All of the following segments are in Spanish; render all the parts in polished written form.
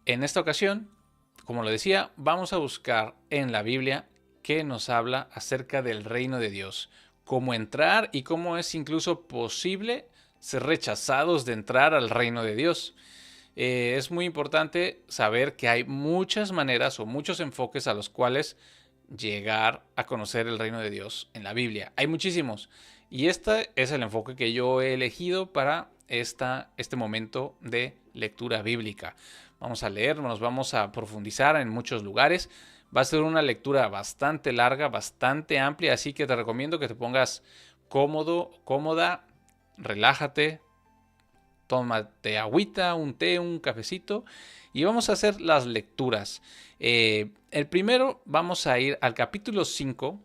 En esta ocasión, como lo decía, vamos a buscar en la Biblia qué nos habla acerca del reino de Dios, cómo entrar y cómo es incluso posible ser rechazados de entrar al reino de Dios. Es muy importante saber que hay muchas maneras o muchos enfoques a los cuales llegar a conocer el reino de Dios en la Biblia. Hay muchísimos. Y este es el enfoque que yo he elegido para este momento de lectura bíblica. Vamos a leer, nos vamos a profundizar en muchos lugares. Va a ser una lectura bastante larga, bastante amplia, así que te recomiendo que te pongas cómodo, cómoda, relájate, tómate agüita, un té, un cafecito y vamos a hacer las lecturas. El primero vamos a ir al capítulo 5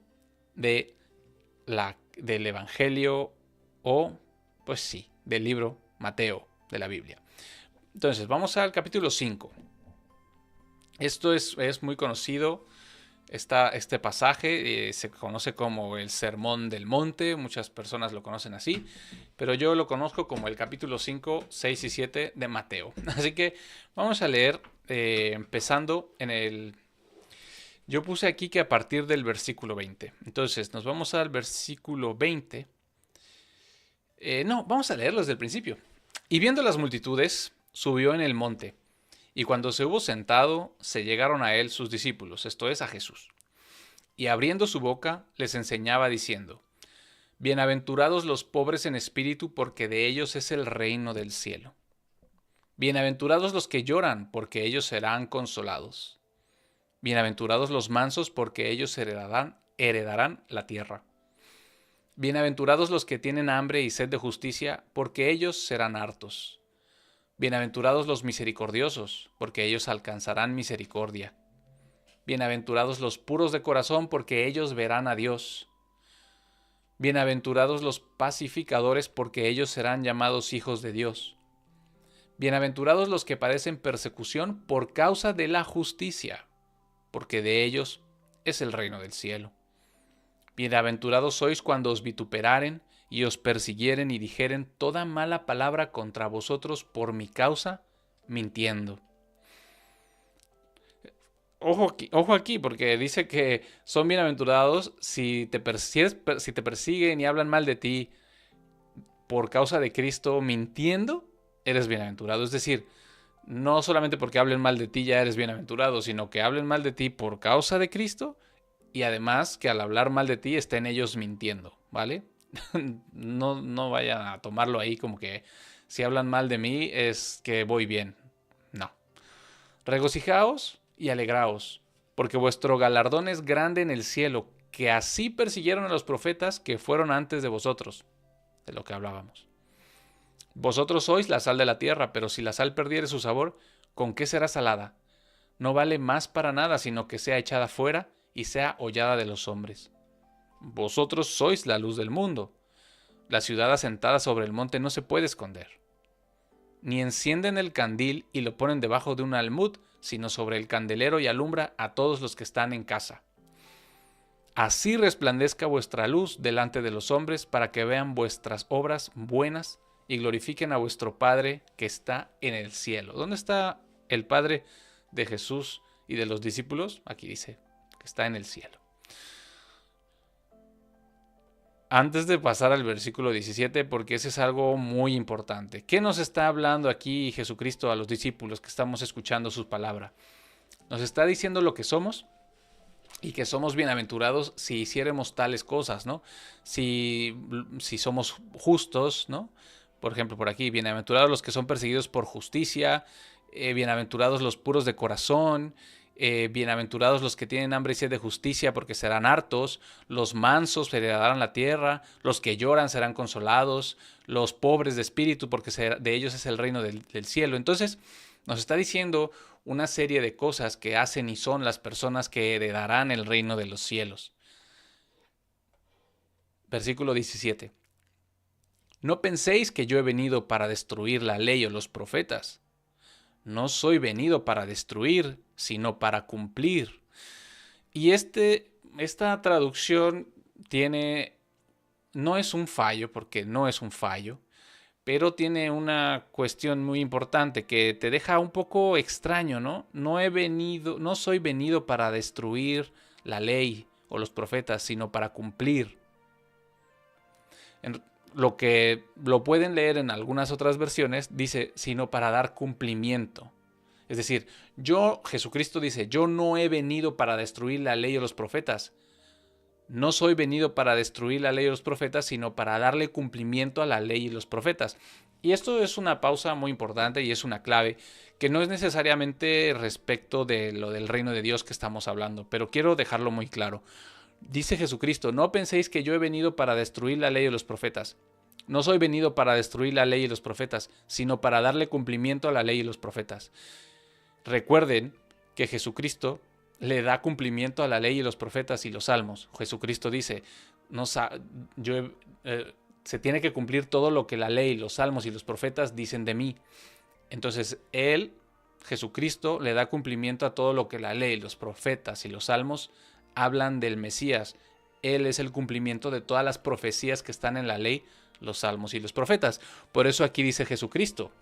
de del Evangelio o, pues sí, del libro Mateo de la Biblia. Entonces, vamos al capítulo 5. Esto es muy conocido. Este pasaje se conoce como el Sermón del Monte, muchas personas lo conocen así, pero yo lo conozco como el capítulo 5, 6 y 7 de Mateo. Así que vamos a leer empezando en el... Yo puse aquí que a partir del versículo 20. Entonces nos vamos al versículo 20. No, vamos a leerlo desde el principio. Y viendo las multitudes, subió en el monte. Y cuando se hubo sentado, se llegaron a él sus discípulos, esto es, a Jesús. Y abriendo su boca, les enseñaba diciendo, Bienaventurados los pobres en espíritu, porque de ellos es el reino del cielo. Bienaventurados los que lloran, porque ellos serán consolados. Bienaventurados los mansos, porque ellos heredarán la tierra. Bienaventurados los que tienen hambre y sed de justicia, porque ellos serán hartos. Bienaventurados los misericordiosos, porque ellos alcanzarán misericordia. Bienaventurados los puros de corazón, porque ellos verán a Dios. Bienaventurados los pacificadores, porque ellos serán llamados hijos de Dios. Bienaventurados los que padecen persecución por causa de la justicia, porque de ellos es el reino del cielo. Bienaventurados sois cuando os vituperaren y os persiguieren y dijeren toda mala palabra contra vosotros por mi causa, mintiendo. Ojo aquí, porque dice que son bienaventurados si si te persiguen y hablan mal de ti por causa de Cristo mintiendo, eres bienaventurado. Es decir, no solamente porque hablen mal de ti ya eres bienaventurado, sino que hablen mal de ti por causa de Cristo y además que al hablar mal de ti estén ellos mintiendo, ¿vale? No vayan a tomarlo ahí como que si hablan mal de mí es que voy bien. No. Regocijaos y alegraos, porque vuestro galardón es grande en el cielo, que así persiguieron a los profetas que fueron antes de vosotros, de lo que hablábamos. Vosotros sois la sal de la tierra, pero si la sal perdiere su sabor, ¿con qué será salada? No vale más para nada, sino que sea echada fuera y sea hollada de los hombres. Vosotros sois la luz del mundo. La ciudad asentada sobre el monte no se puede esconder. Ni encienden el candil y lo ponen debajo de un almud, sino sobre el candelero y alumbra a todos los que están en casa. Así resplandezca vuestra luz delante de los hombres, para que vean vuestras obras buenas y glorifiquen a vuestro Padre que está en el cielo. ¿Dónde está el Padre de Jesús y de los discípulos? Aquí dice que está en el cielo. Antes de pasar al versículo 17, porque ese es algo muy importante. ¿Qué nos está hablando aquí Jesucristo a los discípulos que estamos escuchando su palabra? Nos está diciendo lo que somos y que somos bienaventurados si hiciéramos tales cosas, ¿no? Si somos justos, ¿no? Por ejemplo, por aquí, bienaventurados los que son perseguidos por justicia, bienaventurados los puros de corazón, bienaventurados los que tienen hambre y sed de justicia, porque serán hartos, los mansos heredarán la tierra, los que lloran serán consolados, los pobres de espíritu, porque de ellos es el reino del cielo. Entonces, nos está diciendo una serie de cosas que hacen y son las personas que heredarán el reino de los cielos. Versículo 17. No penséis que yo he venido para destruir la ley o los profetas. No soy venido para destruir, sino para cumplir. Y esta traducción no es un fallo, porque no es un fallo, pero tiene una cuestión muy importante que te deja un poco extraño, ¿no? No soy venido para destruir la ley o los profetas, sino para cumplir. Lo que lo pueden leer en algunas otras versiones dice, sino para dar cumplimiento. Es decir, Jesucristo dice, yo no he venido para destruir la ley o los profetas. No soy venido para destruir la ley y los profetas, sino para darle cumplimiento a la ley y los profetas. Y esto es una pausa muy importante y es una clave que no es necesariamente respecto de lo del reino de Dios que estamos hablando, pero quiero dejarlo muy claro. Dice Jesucristo, no penséis que yo he venido para destruir la ley y los profetas. No soy venido para destruir la ley y los profetas, sino para darle cumplimiento a la ley y los profetas. Recuerden que Jesucristo le da cumplimiento a la ley y los profetas y los salmos. Jesucristo dice, se tiene que cumplir todo lo que la ley, los salmos y los profetas dicen de mí. Entonces Jesucristo, le da cumplimiento a todo lo que la ley, los profetas y los salmos hablan del Mesías. Él es el cumplimiento de todas las profecías que están en la ley, los salmos y los profetas. Por eso aquí dice Jesucristo,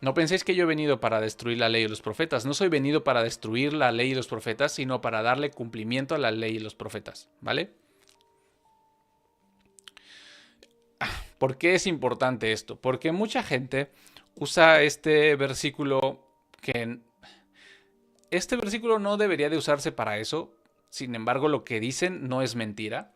no penséis que yo he venido para destruir la ley y los profetas. No soy venido para destruir la ley y los profetas, sino para darle cumplimiento a la ley y los profetas. ¿Vale? ¿Por qué es importante esto? Porque mucha gente usa este versículo que... Este versículo no debería de usarse para eso. Sin embargo, lo que dicen no es mentira.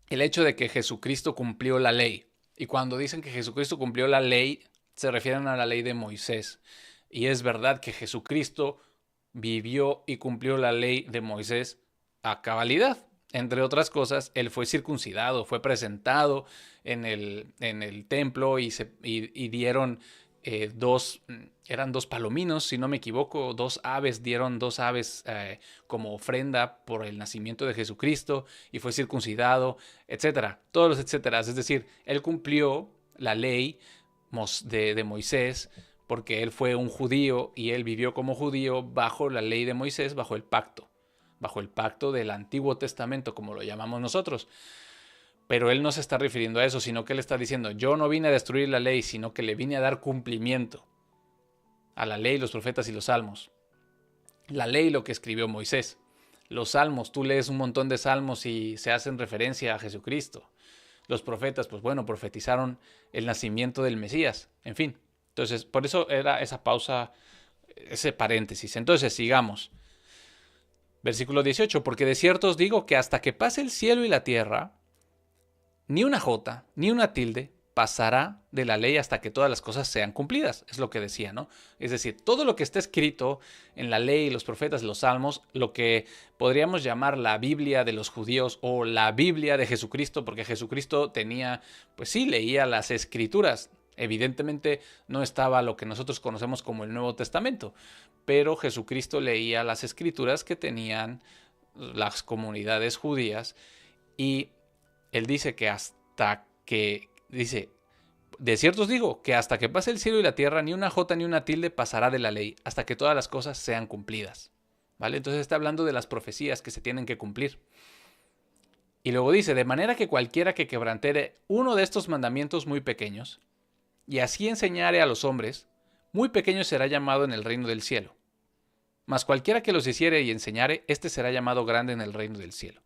El hecho de que Jesucristo cumplió la ley. Y cuando dicen que Jesucristo cumplió la ley, se refieren a la ley de Moisés. Y es verdad que Jesucristo vivió y cumplió la ley de Moisés a cabalidad. Entre otras cosas, él fue circuncidado, fue presentado en el templo y dieron eran dos palominos, si no me equivoco, dieron dos aves como ofrenda por el nacimiento de Jesucristo y fue circuncidado, etcétera, todos los etcétera. Es decir, él cumplió la ley de Moisés porque él fue un judío y él vivió como judío bajo la ley de Moisés, bajo el pacto del Antiguo Testamento, como lo llamamos nosotros. Pero él no se está refiriendo a eso, sino que él está diciendo, yo no vine a destruir la ley, sino que le vine a dar cumplimiento a la ley, los profetas y los salmos. La ley, lo que escribió Moisés. Los salmos, tú lees un montón de salmos y se hacen referencia a Jesucristo. Los profetas, pues bueno, profetizaron el nacimiento del Mesías. En fin, entonces por eso era esa pausa, ese paréntesis. Entonces sigamos. Versículo 18, porque de cierto os digo que hasta que pase el cielo y la tierra, ni una jota, ni una tilde pasará de la ley hasta que todas las cosas sean cumplidas. Es lo que decía, ¿no? Es decir, todo lo que está escrito en la ley, los profetas, los salmos, lo que podríamos llamar la Biblia de los judíos o la Biblia de Jesucristo, porque Jesucristo tenía, pues sí, leía las escrituras. Evidentemente no estaba lo que nosotros conocemos como el Nuevo Testamento, pero Jesucristo leía las escrituras que tenían las comunidades judías y él dice de cierto os digo, que hasta que pase el cielo y la tierra, ni una jota ni una tilde pasará de la ley, hasta que todas las cosas sean cumplidas. ¿Vale? Entonces está hablando de las profecías que se tienen que cumplir. Y luego dice, de manera que cualquiera que quebrantare uno de estos mandamientos muy pequeños, y así enseñare a los hombres, muy pequeño será llamado en el reino del cielo. Mas cualquiera que los hiciere y enseñare, este será llamado grande en el reino del cielo.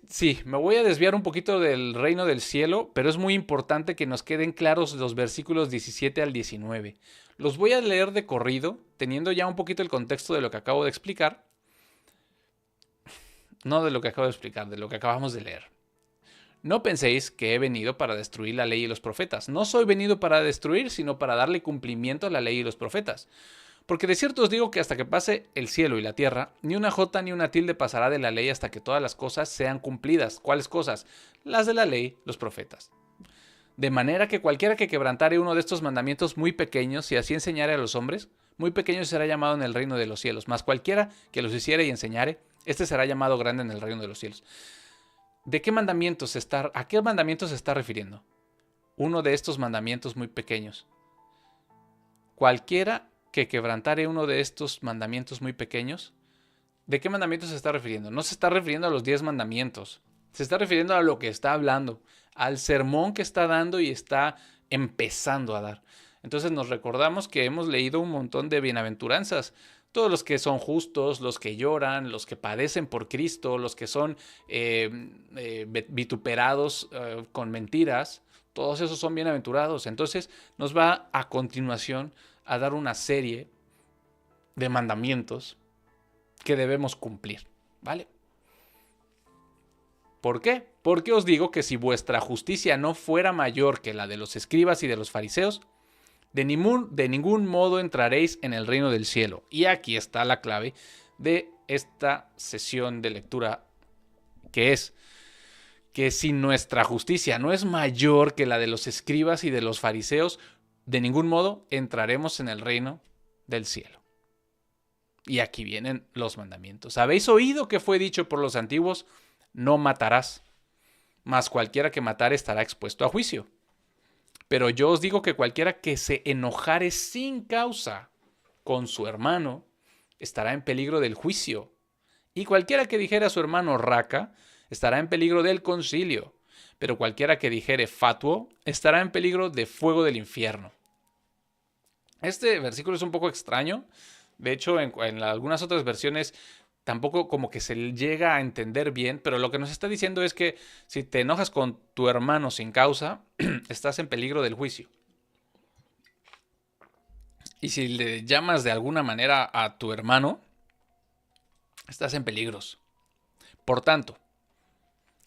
Sí, me voy a desviar un poquito del reino del cielo, pero es muy importante que nos queden claros los versículos 17 al 19. Los voy a leer de corrido, teniendo ya un poquito el contexto de lo que acabo de explicar. No de lo que acabo de explicar, de lo que acabamos de leer. No penséis que he venido para destruir la ley y los profetas. No soy venido para destruir, sino para darle cumplimiento a la ley y los profetas. Porque de cierto os digo que hasta que pase el cielo y la tierra, ni una jota ni una tilde pasará de la ley hasta que todas las cosas sean cumplidas. ¿Cuáles cosas? Las de la ley, los profetas. De manera que cualquiera que quebrantare uno de estos mandamientos muy pequeños y así enseñare a los hombres, muy pequeño será llamado en el reino de los cielos. Mas cualquiera que los hiciere y enseñare, este será llamado grande en el reino de los cielos. ¿A qué mandamientos se está refiriendo? Uno de estos mandamientos muy pequeños. Cualquiera que quebrantare uno de estos mandamientos muy pequeños, ¿de qué mandamientos se está refiriendo? No se está refiriendo a los 10 mandamientos, Se está refiriendo a lo que está hablando, al sermón que está dando y está empezando a dar. Entonces nos recordamos que hemos leído un montón de bienaventuranzas. Todos los que son justos, los que lloran, los que padecen por Cristo, los que son vituperados con mentiras, todos esos son bienaventurados. Entonces nos va a continuación a dar una serie de mandamientos que debemos cumplir, ¿vale? ¿Por qué? Porque os digo que si vuestra justicia no fuera mayor que la de los escribas y de los fariseos, de ningún modo entraréis en el reino del cielo. Y aquí está la clave de esta sesión de lectura, que es que si nuestra justicia no es mayor que la de los escribas y de los fariseos, de ningún modo entraremos en el reino del cielo. Y aquí vienen los mandamientos. ¿Habéis oído que fue dicho por los antiguos? No matarás, mas cualquiera que matare estará expuesto a juicio. Pero yo os digo que cualquiera que se enojare sin causa con su hermano estará en peligro del juicio. Y cualquiera que dijere a su hermano raca estará en peligro del concilio. Pero cualquiera que dijere fatuo estará en peligro de fuego del infierno. Este versículo es un poco extraño. De hecho, en algunas otras versiones tampoco como que se llega a entender bien, pero lo que nos está diciendo es que si te enojas con tu hermano sin causa, estás en peligro del juicio. Y si le llamas de alguna manera a tu hermano, estás en peligros. Por tanto,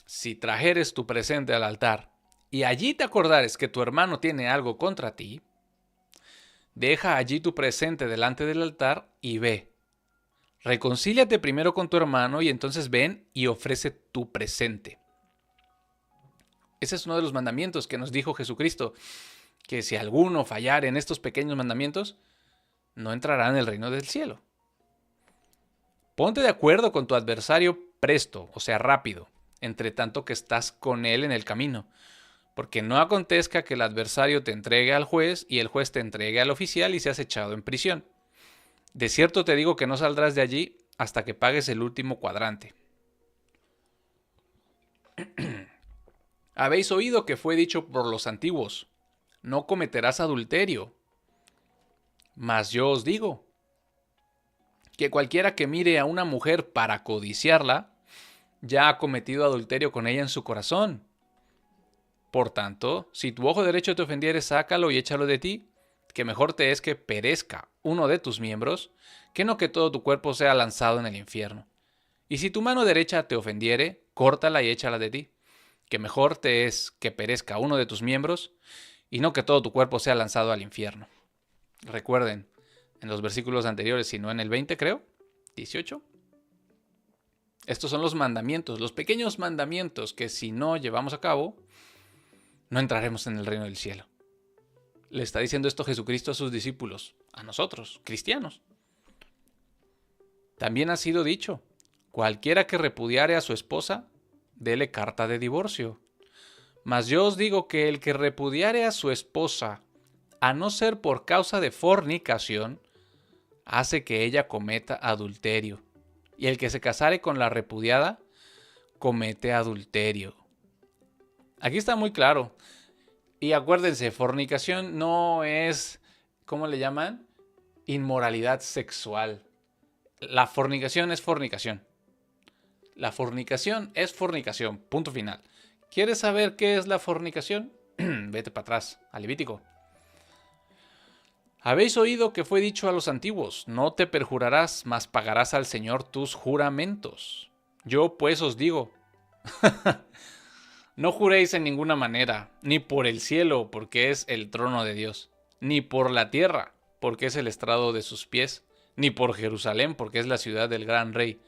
si trajeres tu presente al altar y allí te acordares que tu hermano tiene algo contra ti, deja allí tu presente delante del altar y ve. Reconcíliate primero con tu hermano y entonces ven y ofrece tu presente. Ese es uno de los mandamientos que nos dijo Jesucristo, que si alguno fallare en estos pequeños mandamientos, no entrará en el reino del cielo. Ponte de acuerdo con tu adversario presto, o sea, rápido, entre tanto que estás con él en el camino, porque no acontezca que el adversario te entregue al juez y el juez te entregue al oficial y seas echado en prisión. De cierto te digo que no saldrás de allí hasta que pagues el último cuadrante. Habéis oído que fue dicho por los antiguos, no cometerás adulterio. Mas yo os digo, que cualquiera que mire a una mujer para codiciarla, ya ha cometido adulterio con ella en su corazón. Por tanto, si tu ojo derecho te ofendiere, sácalo y échalo de ti, que mejor te es que perezca uno de tus miembros, que no que todo tu cuerpo sea lanzado en el infierno. Y si tu mano derecha te ofendiere, córtala y échala de ti, que mejor te es que perezca uno de tus miembros, y no que todo tu cuerpo sea lanzado al infierno. Recuerden, en los versículos anteriores, si no en el 20 creo, 18. Estos son los mandamientos, los pequeños mandamientos que si no llevamos a cabo, no entraremos en el reino del cielo. Le está diciendo esto Jesucristo a sus discípulos, a nosotros, cristianos. También ha sido dicho, cualquiera que repudiare a su esposa, dele carta de divorcio. Mas yo os digo que el que repudiare a su esposa, a no ser por causa de fornicación, hace que ella cometa adulterio. Y el que se casare con la repudiada, comete adulterio. Aquí está muy claro. Y acuérdense, fornicación no es, ¿cómo le llaman? Inmoralidad sexual. La fornicación es fornicación. La fornicación es fornicación. Punto final. ¿Quieres saber qué es la fornicación? Vete para atrás, a Levítico. Habéis oído que fue dicho a los antiguos, no te perjurarás, mas pagarás al Señor tus juramentos. Yo pues os digo, no juréis en ninguna manera, ni por el cielo, porque es el trono de Dios, ni por la tierra, porque es el estrado de sus pies, ni por Jerusalén, porque es la ciudad del gran rey.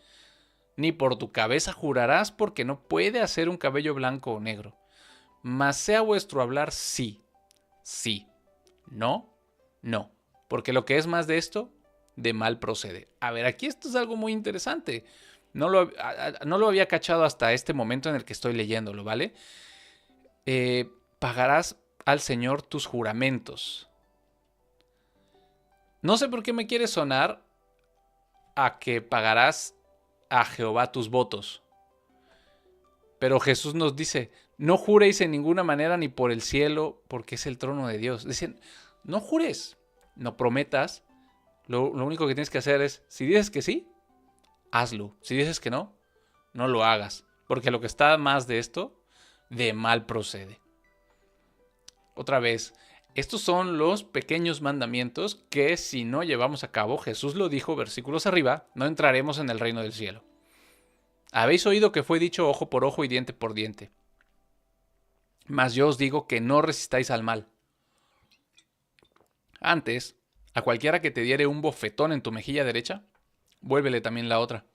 Ni por tu cabeza jurarás, porque no puede hacer un cabello blanco o negro. Mas sea vuestro hablar sí, sí, no, no, porque lo que es más de esto, de mal procede. A ver, aquí esto es algo muy interesante. No lo había cachado hasta este momento en el que estoy leyéndolo, ¿vale? Pagarás al Señor tus juramentos. No sé por qué me quiere sonar a que pagarás a Jehová tus votos. Pero Jesús nos dice, no juréis en ninguna manera ni por el cielo, porque es el trono de Dios. Dicen, no jures, no prometas. Lo único que tienes que hacer es, si dices que sí, hazlo. Si dices que no, no lo hagas. Porque lo que está más de esto, de mal procede. Otra vez, estos son los pequeños mandamientos que si no llevamos a cabo, Jesús lo dijo, versículos arriba, no entraremos en el reino del cielo. Habéis oído que fue dicho ojo por ojo y diente por diente. Mas yo os digo que no resistáis al mal. Antes, a cualquiera que te diere un bofetón en tu mejilla derecha, vuélvele también la otra.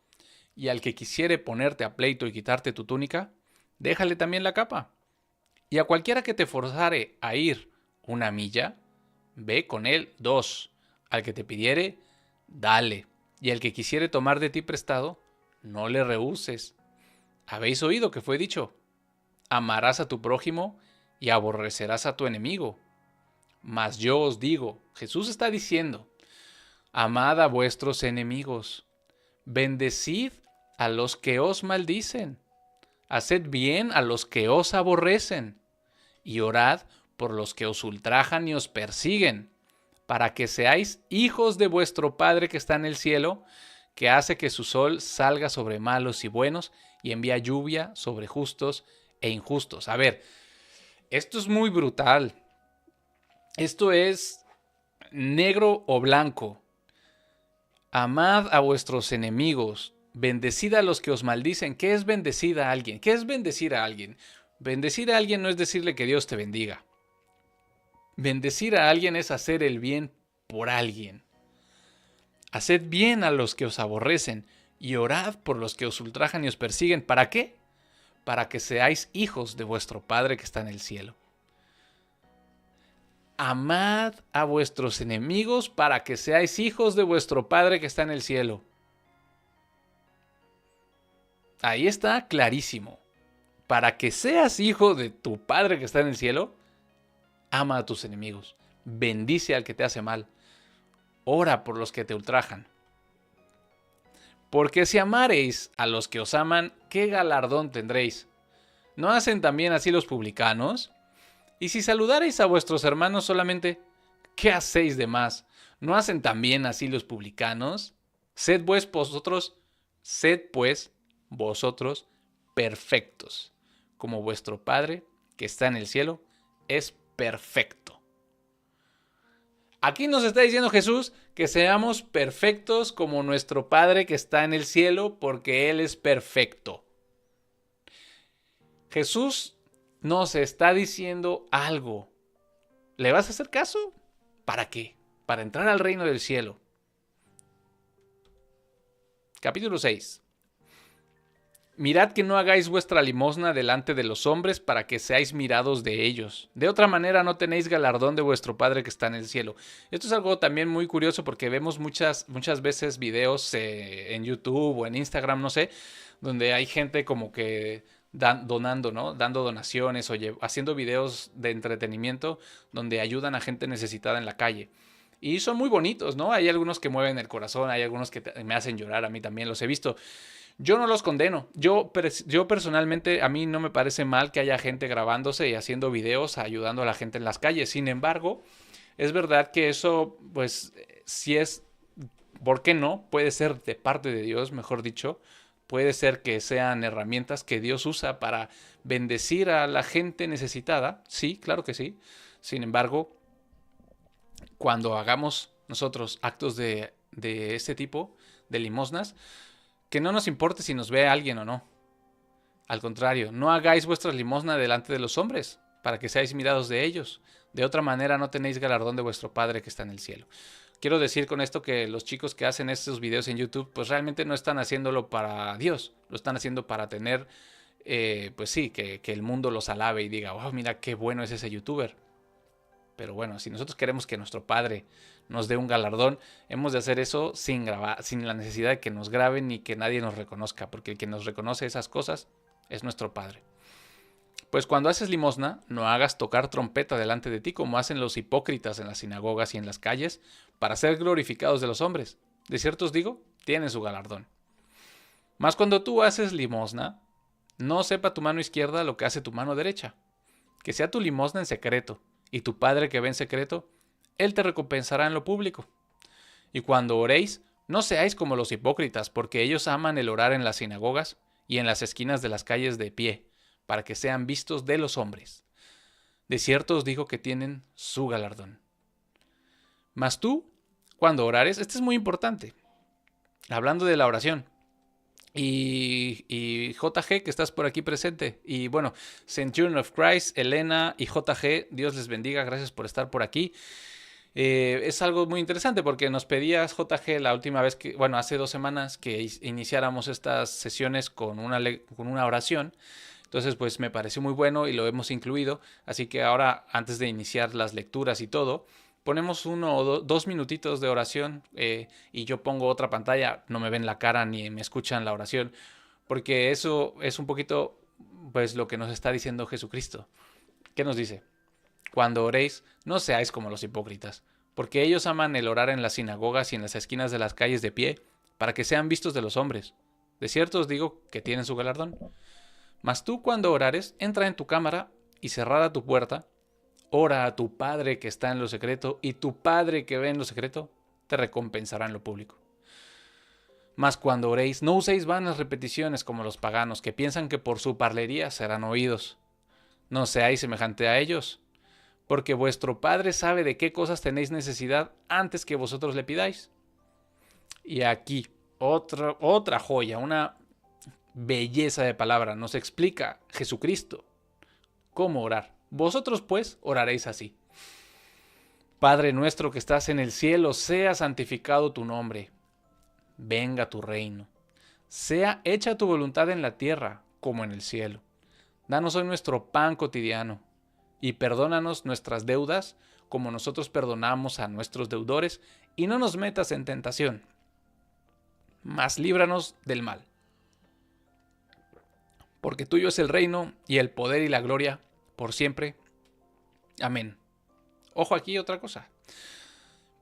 Y al que quisiere ponerte a pleito y quitarte tu túnica, déjale también la capa. Y a cualquiera que te forzare a ir una milla, ve con él 2. Al que te pidiere, dale. Y al que quisiere tomar de ti prestado, no le rehuses. Habéis oído que fue dicho, amarás a tu prójimo y aborrecerás a tu enemigo. Mas yo os digo, Jesús está diciendo, amad a vuestros enemigos, bendecid a los que os maldicen, haced bien a los que os aborrecen, y orad por los que os ultrajan y os persiguen, para que seáis hijos de vuestro Padre que está en el cielo, que hace que su sol salga sobre malos y buenos, y envía lluvia sobre justos e injustos. A ver, esto es muy brutal. Esto es negro o blanco. Amad a vuestros enemigos, bendecid a los que os maldicen. ¿Qué es bendecir a alguien? ¿Qué es bendecir a alguien? Bendecir a alguien no es decirle que Dios te bendiga. Bendecir a alguien es hacer el bien por alguien. Haced bien a los que os aborrecen y orad por los que os ultrajan y os persiguen. ¿Para qué? Para que seáis hijos de vuestro Padre que está en el cielo. Amad a vuestros enemigos para que seáis hijos de vuestro Padre que está en el cielo. Ahí está clarísimo. Para que seas hijo de tu Padre que está en el cielo, ama a tus enemigos. Bendice al que te hace mal. Ora por los que te ultrajan. Porque si amareis a los que os aman, ¿qué galardón tendréis? ¿No hacen también así los publicanos? Y si saludareis a vuestros hermanos solamente, ¿qué hacéis de más? ¿No hacen también así los publicanos? Sed pues vosotros perfectos, como vuestro Padre que está en el cielo es perfecto. Aquí nos está diciendo Jesús que seamos perfectos como nuestro Padre que está en el cielo, porque Él es perfecto. Jesús nos está diciendo algo. ¿Le vas a hacer caso? ¿Para qué? Para entrar al reino del cielo. Capítulo 6. Mirad que no hagáis vuestra limosna delante de los hombres para que seáis mirados de ellos. De otra manera no tenéis galardón de vuestro Padre que está en el cielo. Esto es algo también muy curioso porque vemos muchas veces videos en YouTube o en Instagram, no sé, donde hay gente como que donando, ¿no? Dando donaciones o haciendo videos de entretenimiento donde ayudan a gente necesitada en la calle. Y son muy bonitos, ¿no? Hay algunos que mueven el corazón, hay algunos que me hacen llorar, a mí también los he visto. Yo no los condeno. Yo personalmente, a mí no me parece mal que haya gente grabándose y haciendo videos ayudando a la gente en las calles. Sin embargo, es verdad que eso, pues, si es, ¿por qué no? Puede ser de parte de Dios, mejor dicho. Puede ser que sean herramientas que Dios usa para bendecir a la gente necesitada. Sí, claro que sí. Sin embargo, cuando hagamos nosotros actos de este tipo, de limosnas, que no nos importe si nos ve alguien o no. Al contrario, no hagáis vuestra limosna delante de los hombres, para que seáis mirados de ellos. De otra manera no tenéis galardón de vuestro Padre que está en el cielo. Quiero decir con esto que los chicos que hacen estos videos en YouTube, pues realmente no están haciéndolo para Dios, lo están haciendo para tener, pues sí, que el mundo los alabe y diga, wow, mira qué bueno es ese youtuber. Pero bueno, si nosotros queremos que nuestro Padre nos dé un galardón, hemos de hacer eso sin la necesidad de que nos graben ni que nadie nos reconozca, porque el que nos reconoce esas cosas es nuestro Padre. Pues cuando haces limosna, no hagas tocar trompeta delante de ti como hacen los hipócritas en las sinagogas y en las calles, para ser glorificados de los hombres. De cierto os digo, tienen su galardón. Mas cuando tú haces limosna, No sepa tu mano izquierda lo que hace tu mano derecha. Que sea tu limosna en secreto, y tu Padre que ve en secreto, Él te recompensará en lo público. Y cuando oréis, no seáis como los hipócritas, porque ellos aman el orar en las sinagogas y en las esquinas de las calles de pie, para que sean vistos de los hombres. De cierto os digo que tienen su galardón. Mas tú, cuando orares, este es muy importante, hablando de la oración, y JG, que estás por aquí presente, y bueno, Centurion of Christ, Elena y JG, Dios les bendiga, gracias por estar por aquí. Es algo muy interesante porque nos pedías, JG, la última vez que, bueno, hace 2 semanas que iniciáramos estas sesiones con una oración. Entonces, pues me pareció muy bueno y lo hemos incluido. Así que ahora, antes de iniciar las lecturas y todo, ponemos 1 o 2 minutitos de oración y yo pongo otra pantalla. No me ven la cara ni me escuchan la oración, porque eso es un poquito, pues, lo que nos está diciendo Jesucristo. ¿Qué nos dice? Cuando oréis, no seáis como los hipócritas, porque ellos aman el orar en las sinagogas y en las esquinas de las calles de pie, para que sean vistos de los hombres. De cierto os digo que tienen su galardón. Mas tú cuando orares, entra en tu cámara y cerrada tu puerta, ora a tu Padre que está en lo secreto, y tu Padre que ve en lo secreto te recompensará en lo público. Mas cuando oréis, no uséis vanas repeticiones como los paganos, que piensan que por su parlería serán oídos. No seáis semejante a ellos, porque vuestro Padre sabe de qué cosas tenéis necesidad antes que vosotros le pidáis. Y aquí, otra joya, una belleza de palabra, nos explica Jesucristo cómo orar. Vosotros pues oraréis así. Padre nuestro que estás en el cielo, sea santificado tu nombre. Venga tu reino. Sea hecha tu voluntad en la tierra como en el cielo. Danos hoy nuestro pan cotidiano. Y perdónanos nuestras deudas, como nosotros perdonamos a nuestros deudores, y no nos metas en tentación, mas líbranos del mal. Porque tuyo es el reino, y el poder y la gloria, por siempre. Amén. Ojo aquí otra cosa.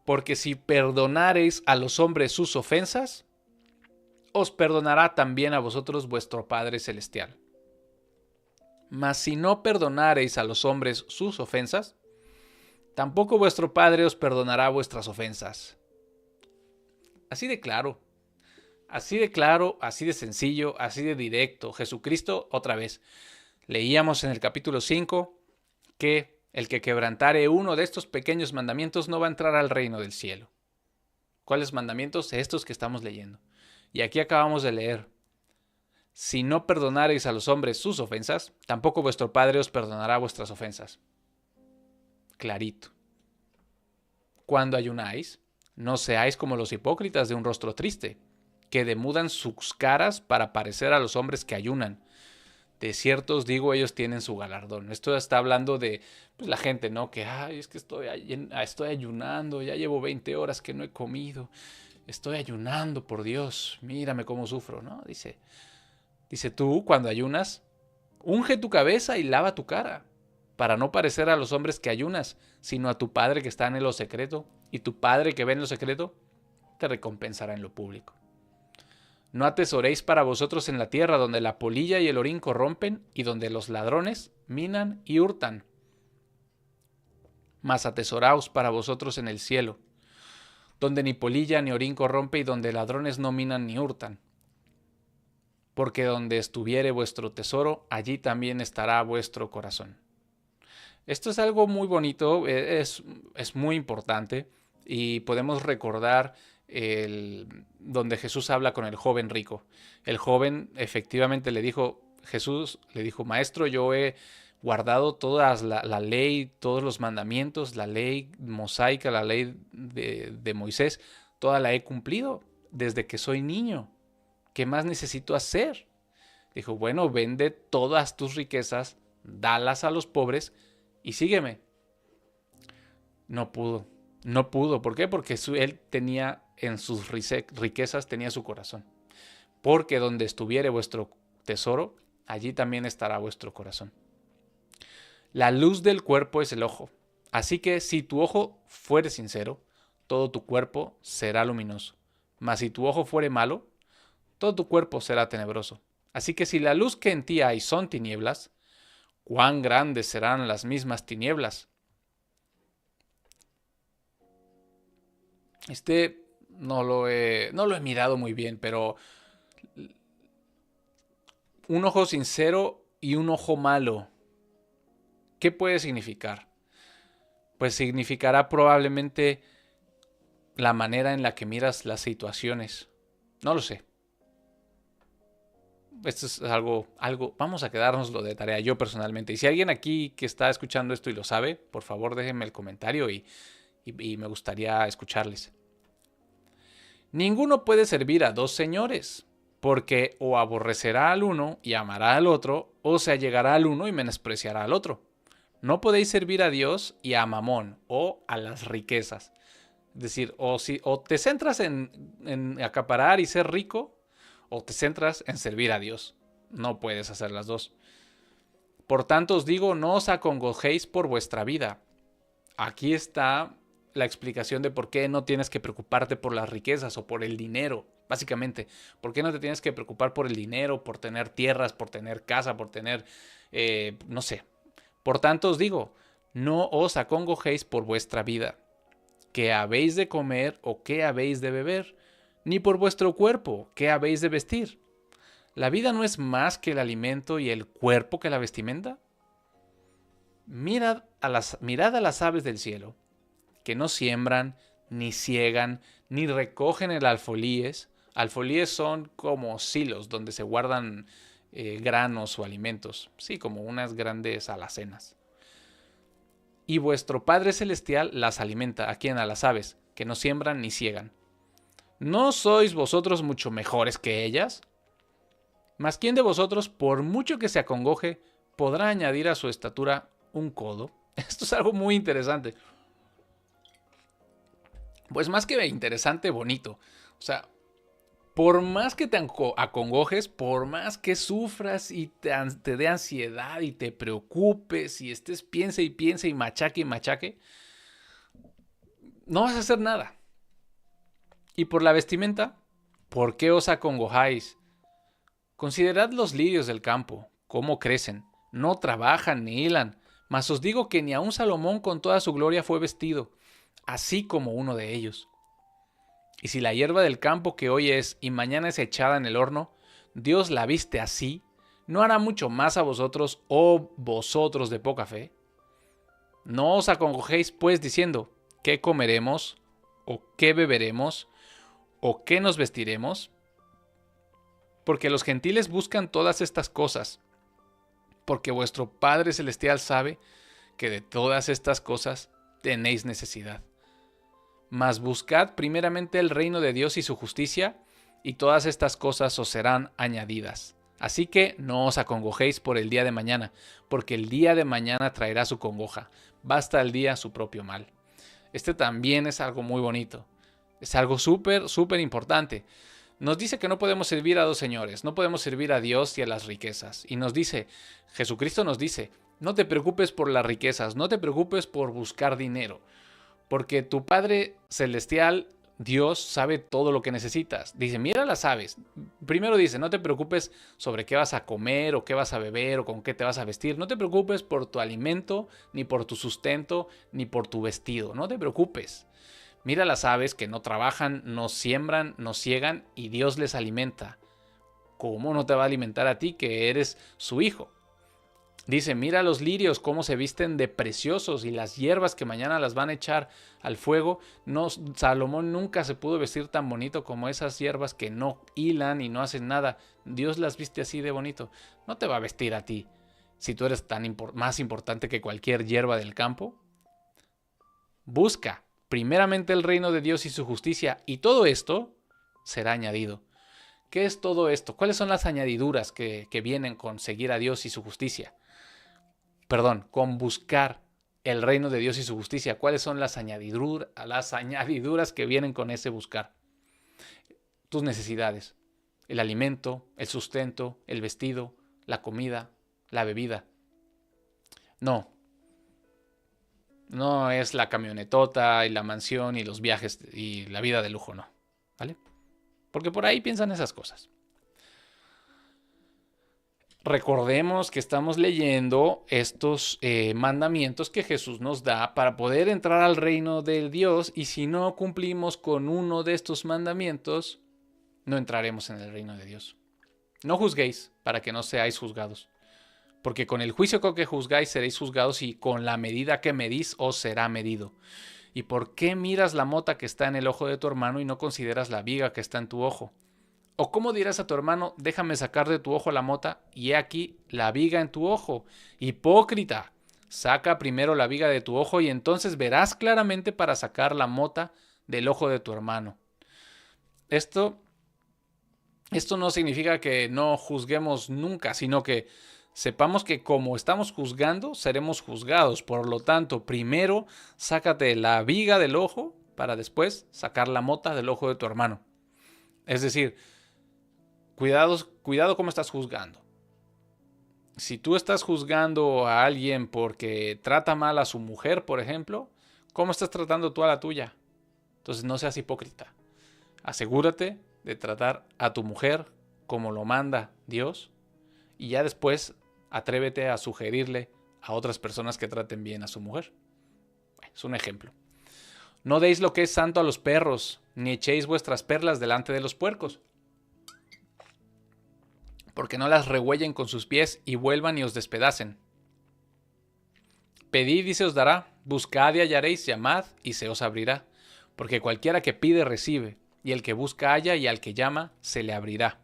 Porque si perdonareis a los hombres sus ofensas, os perdonará también a vosotros vuestro Padre Celestial. Mas si no perdonareis a los hombres sus ofensas, tampoco vuestro Padre os perdonará vuestras ofensas. Así de claro, así de sencillo, así de directo. Jesucristo, otra vez, leíamos en el capítulo 5 que el que quebrantare uno de estos pequeños mandamientos no va a entrar al reino del cielo. ¿Cuáles mandamientos? Estos que estamos leyendo. Y aquí acabamos de leer. Si no perdonareis a los hombres sus ofensas, tampoco vuestro Padre os perdonará vuestras ofensas. Clarito. Cuando ayunáis, no seáis como los hipócritas de un rostro triste, que demudan sus caras para parecer a los hombres que ayunan. De cierto os digo, ellos tienen su galardón. Esto está hablando de pues, la gente, ¿no? Que, es que estoy ayunando, ya llevo 20 horas que no he comido. Estoy ayunando, por Dios, mírame cómo sufro, ¿no? Dice tú, cuando ayunas, unge tu cabeza y lava tu cara, para no parecer a los hombres que ayunas, sino a tu Padre que está en lo secreto, y tu Padre que ve en lo secreto te recompensará en lo público. No atesoréis para vosotros en la tierra, donde la polilla y el orín corrompen, y donde los ladrones minan y hurtan. Mas atesoraos para vosotros en el cielo, donde ni polilla ni orín corrompe, y donde ladrones no minan ni hurtan. Porque donde estuviere vuestro tesoro, allí también estará vuestro corazón. Esto es algo muy bonito, es muy importante, y podemos recordar donde Jesús habla con el joven rico. El joven efectivamente Jesús le dijo, maestro, yo he guardado toda la ley, todos los mandamientos, la ley mosaica, la ley de Moisés, toda la he cumplido desde que soy niño. ¿Qué más necesito hacer? Dijo, bueno, vende todas tus riquezas, dalas a los pobres y sígueme. No pudo. ¿Por qué? Porque él tenía en sus riquezas, tenía su corazón. Porque donde estuviere vuestro tesoro, allí también estará vuestro corazón. La luz del cuerpo es el ojo. Así que si tu ojo fuere sincero, todo tu cuerpo será luminoso. Mas si tu ojo fuere malo, todo tu cuerpo será tenebroso. Así que si la luz que en ti hay son tinieblas, ¿cuán grandes serán las mismas tinieblas? No lo he mirado muy bien, pero un ojo sincero y un ojo malo, ¿qué puede significar? Pues significará probablemente la manera en la que miras las situaciones. No lo sé. Esto es algo, vamos a quedárnoslo de tarea yo personalmente. Y si alguien aquí que está escuchando esto y lo sabe, por favor déjenme el comentario y me gustaría escucharles. Ninguno puede servir a dos señores, porque o aborrecerá al uno y amará al otro, o se allegará al uno y menospreciará al otro. No podéis servir a Dios y a Mamón, o a las riquezas. Es decir, o te centras en acaparar y ser rico, o te centras en servir a Dios. No puedes hacer las dos. Por tanto os digo, no os acongojéis por vuestra vida. Aquí está la explicación de por qué no tienes que preocuparte por las riquezas o por el dinero. Básicamente, ¿por qué no te tienes que preocupar por el dinero, por tener tierras, por tener casa, por tener, no sé? Por tanto os digo, no os acongojéis por vuestra vida, qué habéis de comer o qué habéis de beber, ni por vuestro cuerpo, qué habéis de vestir. ¿La vida no es más que el alimento y el cuerpo que la vestimenta? Mirad a las aves del cielo, que no siembran, ni ciegan, ni recogen el alfolíes. Alfolíes son como silos donde se guardan granos o alimentos, sí, como unas grandes alacenas. Y vuestro Padre Celestial las alimenta, ¿a quién? A las aves, que no siembran ni ciegan. ¿No sois vosotros mucho mejores que ellas? Mas ¿quién de vosotros, por mucho que se acongoje, podrá añadir a su estatura un codo? Esto es algo muy interesante. Pues más que interesante, bonito. O sea, por más que te acongojes, por más que sufras y te dé ansiedad y te preocupes y estés piense y machaque, no vas a hacer nada. Y por la vestimenta, ¿por qué os acongojáis? Considerad los lirios del campo, cómo crecen, no trabajan ni hilan, mas os digo que ni aun Salomón con toda su gloria fue vestido, así como uno de ellos. Y si la hierba del campo que hoy es y mañana es echada en el horno, Dios la viste así, ¿no hará mucho más a vosotros, oh vosotros de poca fe? No os acongojéis pues diciendo, ¿qué comeremos? ¿O qué beberemos? ¿O qué nos vestiremos? Porque los gentiles buscan todas estas cosas, porque vuestro Padre Celestial sabe que de todas estas cosas tenéis necesidad. Mas buscad primeramente el reino de Dios y su justicia, y todas estas cosas os serán añadidas. Así que no os acongojéis por el día de mañana, porque el día de mañana traerá su congoja. Basta el día su propio mal. Este también es algo muy bonito. Es algo súper importante. Nos dice que no podemos servir a dos señores, no podemos servir a Dios y a las riquezas. Y Jesucristo nos dice, no te preocupes por las riquezas, no te preocupes por buscar dinero. Porque tu Padre Celestial, Dios, sabe todo lo que necesitas. Dice, mira las aves. Primero dice, no te preocupes sobre qué vas a comer o qué vas a beber o con qué te vas a vestir. No te preocupes por tu alimento, ni por tu sustento, ni por tu vestido. No te preocupes. Mira las aves que no trabajan, no siembran, no ciegan y Dios les alimenta. ¿Cómo no te va a alimentar a ti que eres su hijo? Dice, mira los lirios cómo se visten de preciosos y las hierbas que mañana las van a echar al fuego. No, Salomón nunca se pudo vestir tan bonito como esas hierbas que no hilan y no hacen nada. Dios las viste así de bonito. No te va a vestir a ti si tú eres más importante que cualquier hierba del campo. Busca primeramente el reino de Dios y su justicia, y todo esto será añadido. ¿Qué es todo esto? ¿Cuáles son las añadiduras que vienen con seguir a Dios y su justicia? Con buscar el reino de Dios y su justicia. ¿Cuáles son las añadiduras que vienen con ese buscar? Tus necesidades. El alimento, el sustento, el vestido, la comida, la bebida. No es la camionetota y la mansión y los viajes y la vida de lujo, no. ¿Vale? Porque por ahí piensan esas cosas. recordemos que estamos leyendo estos mandamientos que Jesús nos da para poder entrar al reino de Dios, y si no cumplimos con uno de estos mandamientos, no entraremos en el reino de Dios. No juzguéis para que no seáis juzgados, porque con el juicio con que juzgáis seréis juzgados, y con la medida que medís os será medido. ¿Y por qué miras la mota que está en el ojo de tu hermano y no consideras la viga que está en tu ojo? ¿O cómo dirás a tu hermano, déjame sacar de tu ojo la mota, y he aquí la viga en tu ojo? Hipócrita, saca primero la viga de tu ojo, y entonces verás claramente para sacar la mota del ojo de tu hermano. Esto no significa que no juzguemos nunca, sino que sepamos que como estamos juzgando, seremos juzgados. Por lo tanto, primero sácate la viga del ojo para después sacar la mota del ojo de tu hermano. Es decir, cuidado cómo estás juzgando. Si tú estás juzgando a alguien porque trata mal a su mujer, por ejemplo, ¿cómo estás tratando tú a la tuya? Entonces no seas hipócrita. Asegúrate de tratar a tu mujer como lo manda Dios, y ya después atrévete a sugerirle a otras personas que traten bien a su mujer. Es un ejemplo. No deis lo que es santo a los perros, ni echéis vuestras perlas delante de los puercos, porque no las rehuellen con sus pies y vuelvan y os despedacen. Pedid y se os dará, buscad y hallaréis, llamad y se os abrirá, porque cualquiera que pide recibe, y el que busca halla, y al que llama se le abrirá.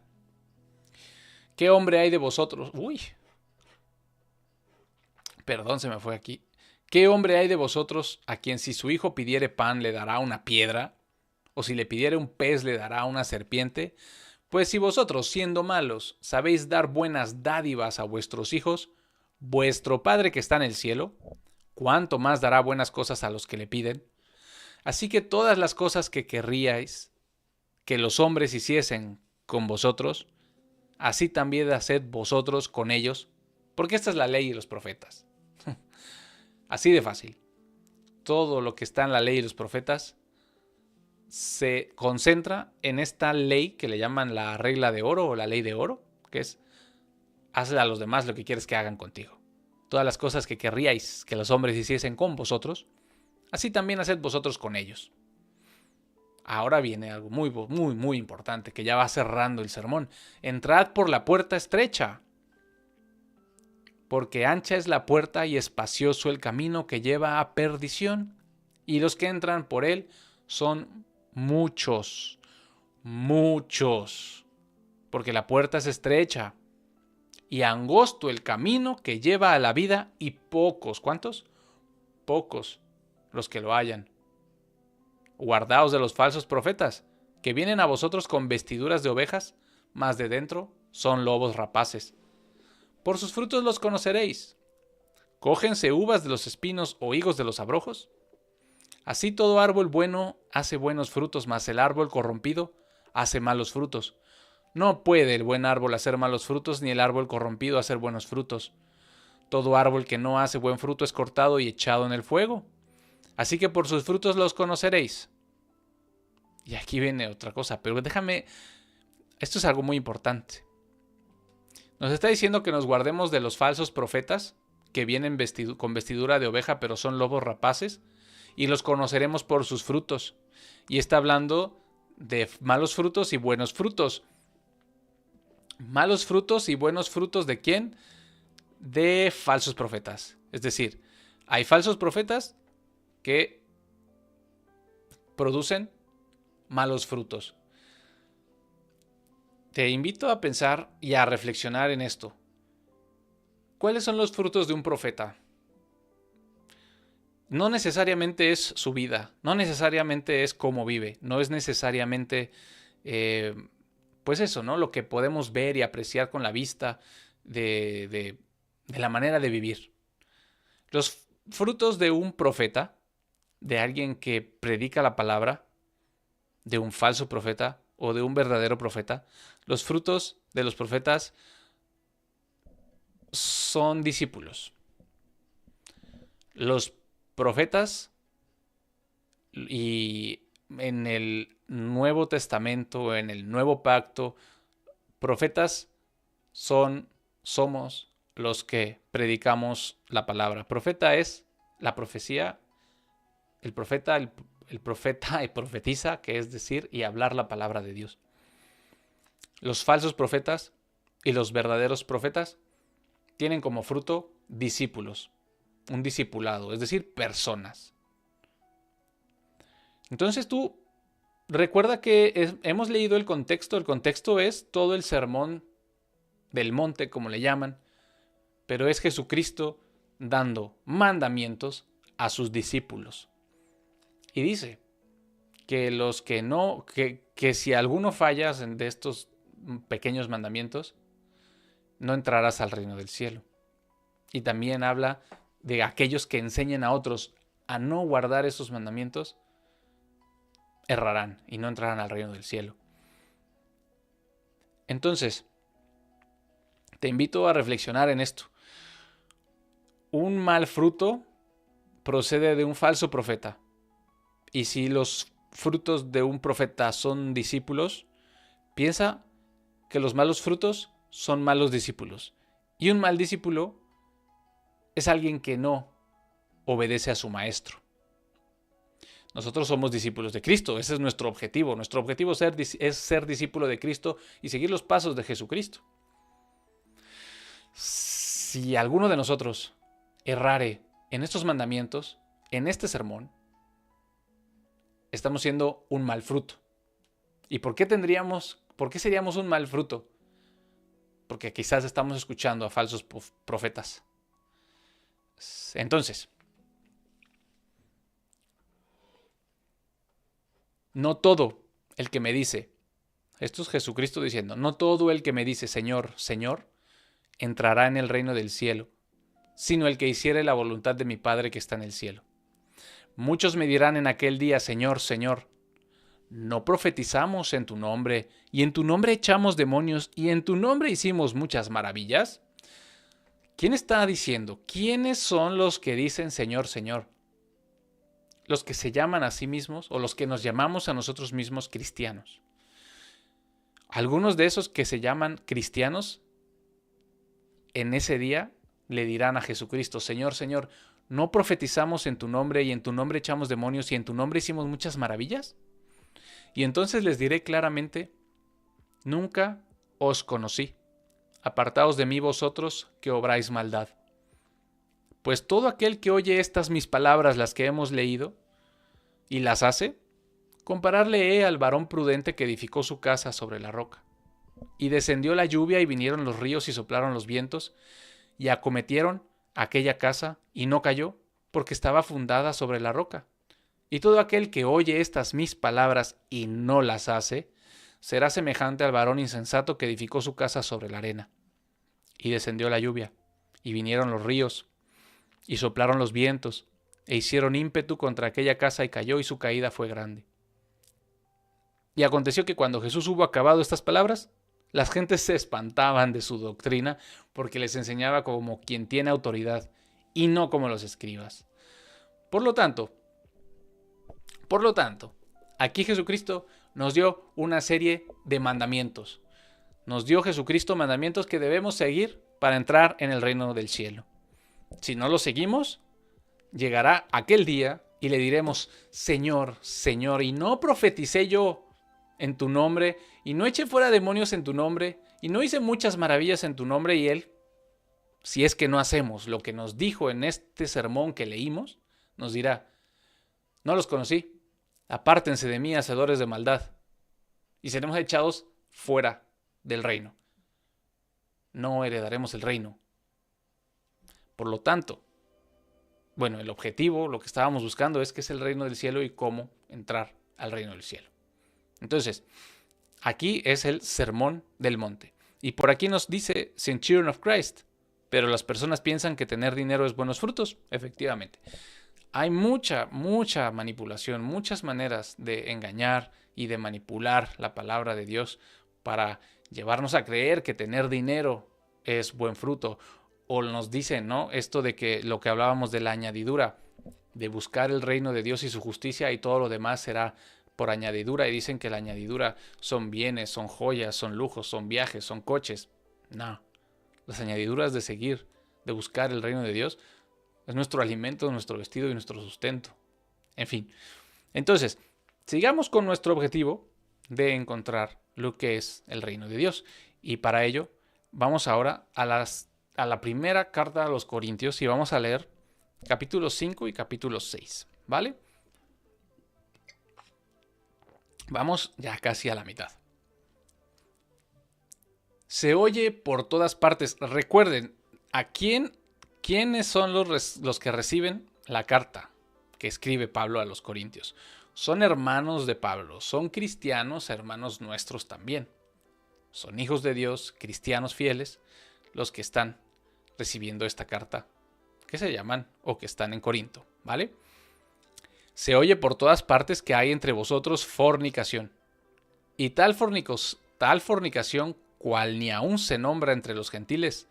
¿Qué hombre hay de vosotros? Perdón, se me fue aquí. ¿Qué hombre hay de vosotros a quien si su hijo pidiere pan le dará una piedra? ¿O si le pidiere un pez le dará una serpiente? Pues si vosotros, siendo malos, sabéis dar buenas dádivas a vuestros hijos, vuestro Padre que está en el cielo, ¿cuánto más dará buenas cosas a los que le piden? Así que todas las cosas que querríais que los hombres hiciesen con vosotros, así también haced vosotros con ellos, porque esta es la ley y los profetas. Así de fácil. Todo lo que está en la ley y los profetas se concentra en esta ley que le llaman la regla de oro o la ley de oro, que es: hazle a los demás lo que quieres que hagan contigo. Todas las cosas que querríais que los hombres hiciesen con vosotros, así también haced vosotros con ellos. Ahora viene algo muy importante que ya va cerrando el sermón. Entrad por la puerta estrecha, porque ancha es la puerta y espacioso el camino que lleva a perdición, y los que entran por él son muchos, porque la puerta es estrecha y angosto el camino que lleva a la vida, y pocos, ¿cuántos? Pocos los que lo hallan. Guardaos de los falsos profetas, que vienen a vosotros con vestiduras de ovejas, mas de dentro son lobos rapaces. Por sus frutos los conoceréis. ¿Cógense uvas de los espinos o higos de los abrojos? Así todo árbol bueno hace buenos frutos, mas el árbol corrompido hace malos frutos. No puede el buen árbol hacer malos frutos, ni el árbol corrompido hacer buenos frutos. Todo árbol que no hace buen fruto es cortado y echado en el fuego. Así que por sus frutos los conoceréis. Y aquí viene otra cosa, pero déjame, esto es algo muy importante. Nos está diciendo que nos guardemos de los falsos profetas, que vienen con vestidura de oveja, pero son lobos rapaces, y los conoceremos por sus frutos. Y está hablando de malos frutos y buenos frutos. Malos frutos y buenos frutos, ¿de quién? De falsos profetas. Es decir, hay falsos profetas que producen malos frutos. Te invito a pensar y a reflexionar en esto. ¿Cuáles son los frutos de un profeta? No necesariamente es su vida, no necesariamente es cómo vive, no es necesariamente, pues eso, ¿no? Lo que podemos ver y apreciar con la vista de la manera de vivir. Los frutos de un profeta, de alguien que predica la palabra, de un falso profeta o de un verdadero profeta, los frutos de los profetas son discípulos. Los profetas, y en el Nuevo Testamento, en el Nuevo Pacto, profetas son somos los que predicamos la palabra. Profeta es la profecía, el profeta, el profeta y profetiza, que es decir y hablar la palabra de Dios. Los falsos profetas y los verdaderos profetas tienen como fruto discípulos, un discipulado, es decir, personas. Entonces tú recuerda que hemos leído el contexto es todo el sermón del monte, como le llaman, pero es Jesucristo dando mandamientos a sus discípulos. Y dice que los que no, que si alguno fallas de estos pequeños mandamientos, no entrarás al reino del cielo. Y también habla de aquellos que enseñen a otros a no guardar esos mandamientos, errarán y no entrarán al reino del cielo. Entonces, te invito a reflexionar en esto. Un mal fruto procede de un falso profeta. Y si los frutos de un profeta son discípulos, piensa que los malos frutos son malos discípulos. Y un mal discípulo es alguien que no obedece a su maestro. Nosotros somos discípulos de Cristo, ese es nuestro objetivo. Nuestro objetivo es ser discípulo de Cristo y seguir los pasos de Jesucristo. Si alguno de nosotros errare en estos mandamientos, en este sermón, estamos siendo un mal fruto. ¿Y por qué seríamos un mal fruto? Porque quizás estamos escuchando a falsos profetas. Entonces, no todo el que me dice, esto es Jesucristo diciendo, no todo el que me dice Señor, Señor, entrará en el reino del cielo, sino el que hiciere la voluntad de mi Padre que está en el cielo. Muchos me dirán en aquel día, Señor, Señor, ¿no profetizamos en tu nombre, y en tu nombre echamos demonios, y en tu nombre hicimos muchas maravillas? ¿Quién está diciendo? ¿Quiénes son los que dicen Señor, Señor? Los que se llaman a sí mismos o los que nos llamamos a nosotros mismos cristianos. Algunos de esos que se llaman cristianos en ese día le dirán a Jesucristo, Señor, Señor, ¿no profetizamos en tu nombre y en tu nombre echamos demonios y en tu nombre hicimos muchas maravillas? Y entonces les diré claramente, nunca os conocí. Apartaos de mí vosotros que obráis maldad. Pues todo aquel que oye estas mis palabras, las que hemos leído, y las hace, compararle he al varón prudente que edificó su casa sobre la roca. Y descendió la lluvia y vinieron los ríos y soplaron los vientos, y acometieron aquella casa, y no cayó, porque estaba fundada sobre la roca. Y todo aquel que oye estas mis palabras y no las hace, será semejante al varón insensato que edificó su casa sobre la arena. Y descendió la lluvia, y vinieron los ríos, y soplaron los vientos, e hicieron ímpetu contra aquella casa y cayó, y su caída fue grande. Y aconteció que cuando Jesús hubo acabado estas palabras, las gentes se espantaban de su doctrina, porque les enseñaba como quien tiene autoridad, y no como los escribas. Por lo tanto, aquí Jesucristo nos dio una serie de mandamientos. Nos dio Jesucristo mandamientos que debemos seguir para entrar en el reino del cielo. Si no los seguimos, llegará aquel día y le diremos, Señor, Señor, y no profeticé yo en tu nombre, y no eché fuera demonios en tu nombre, y no hice muchas maravillas en tu nombre, y Él, si es que no hacemos lo que nos dijo en este sermón que leímos, nos dirá, no los conocí, apártense de mí, hacedores de maldad, y seremos echados fuera del reino. No heredaremos el reino. Por lo tanto, bueno, el objetivo, lo que estábamos buscando es qué es el reino del cielo y cómo entrar al reino del cielo. Entonces, aquí es el sermón del monte. Y por aquí nos dice Centurion of Christ, pero las personas piensan que tener dinero es buenos frutos. Efectivamente. Hay mucha manipulación, muchas maneras de engañar y de manipular la palabra de Dios para llevarnos a creer que tener dinero es buen fruto. O nos dicen, ¿no? Esto de que lo que hablábamos de la añadidura, de buscar el reino de Dios y su justicia y todo lo demás será por añadidura. Y dicen que la añadidura son bienes, son joyas, son lujos, son viajes, son coches. No. las añadiduras de seguir, de buscar el reino de Dios, es nuestro alimento, nuestro vestido y nuestro sustento. En fin, entonces, sigamos con nuestro objetivo de encontrar lo que es el reino de Dios. Y para ello, vamos ahora a la primera carta a los Corintios y vamos a leer capítulo 5 y capítulo 6, ¿vale? Vamos ya casi a la mitad. Se oye por todas partes. Recuerden, ¿quiénes son los que reciben la carta que escribe Pablo a los Corintios? Son hermanos de Pablo, son cristianos, hermanos nuestros también. Son hijos de Dios, cristianos fieles, los que están recibiendo esta carta, que se llaman o que están en Corinto, ¿vale? Se oye por todas partes que hay entre vosotros fornicación. Y tal fornicación cual ni aún se nombra entre los gentiles,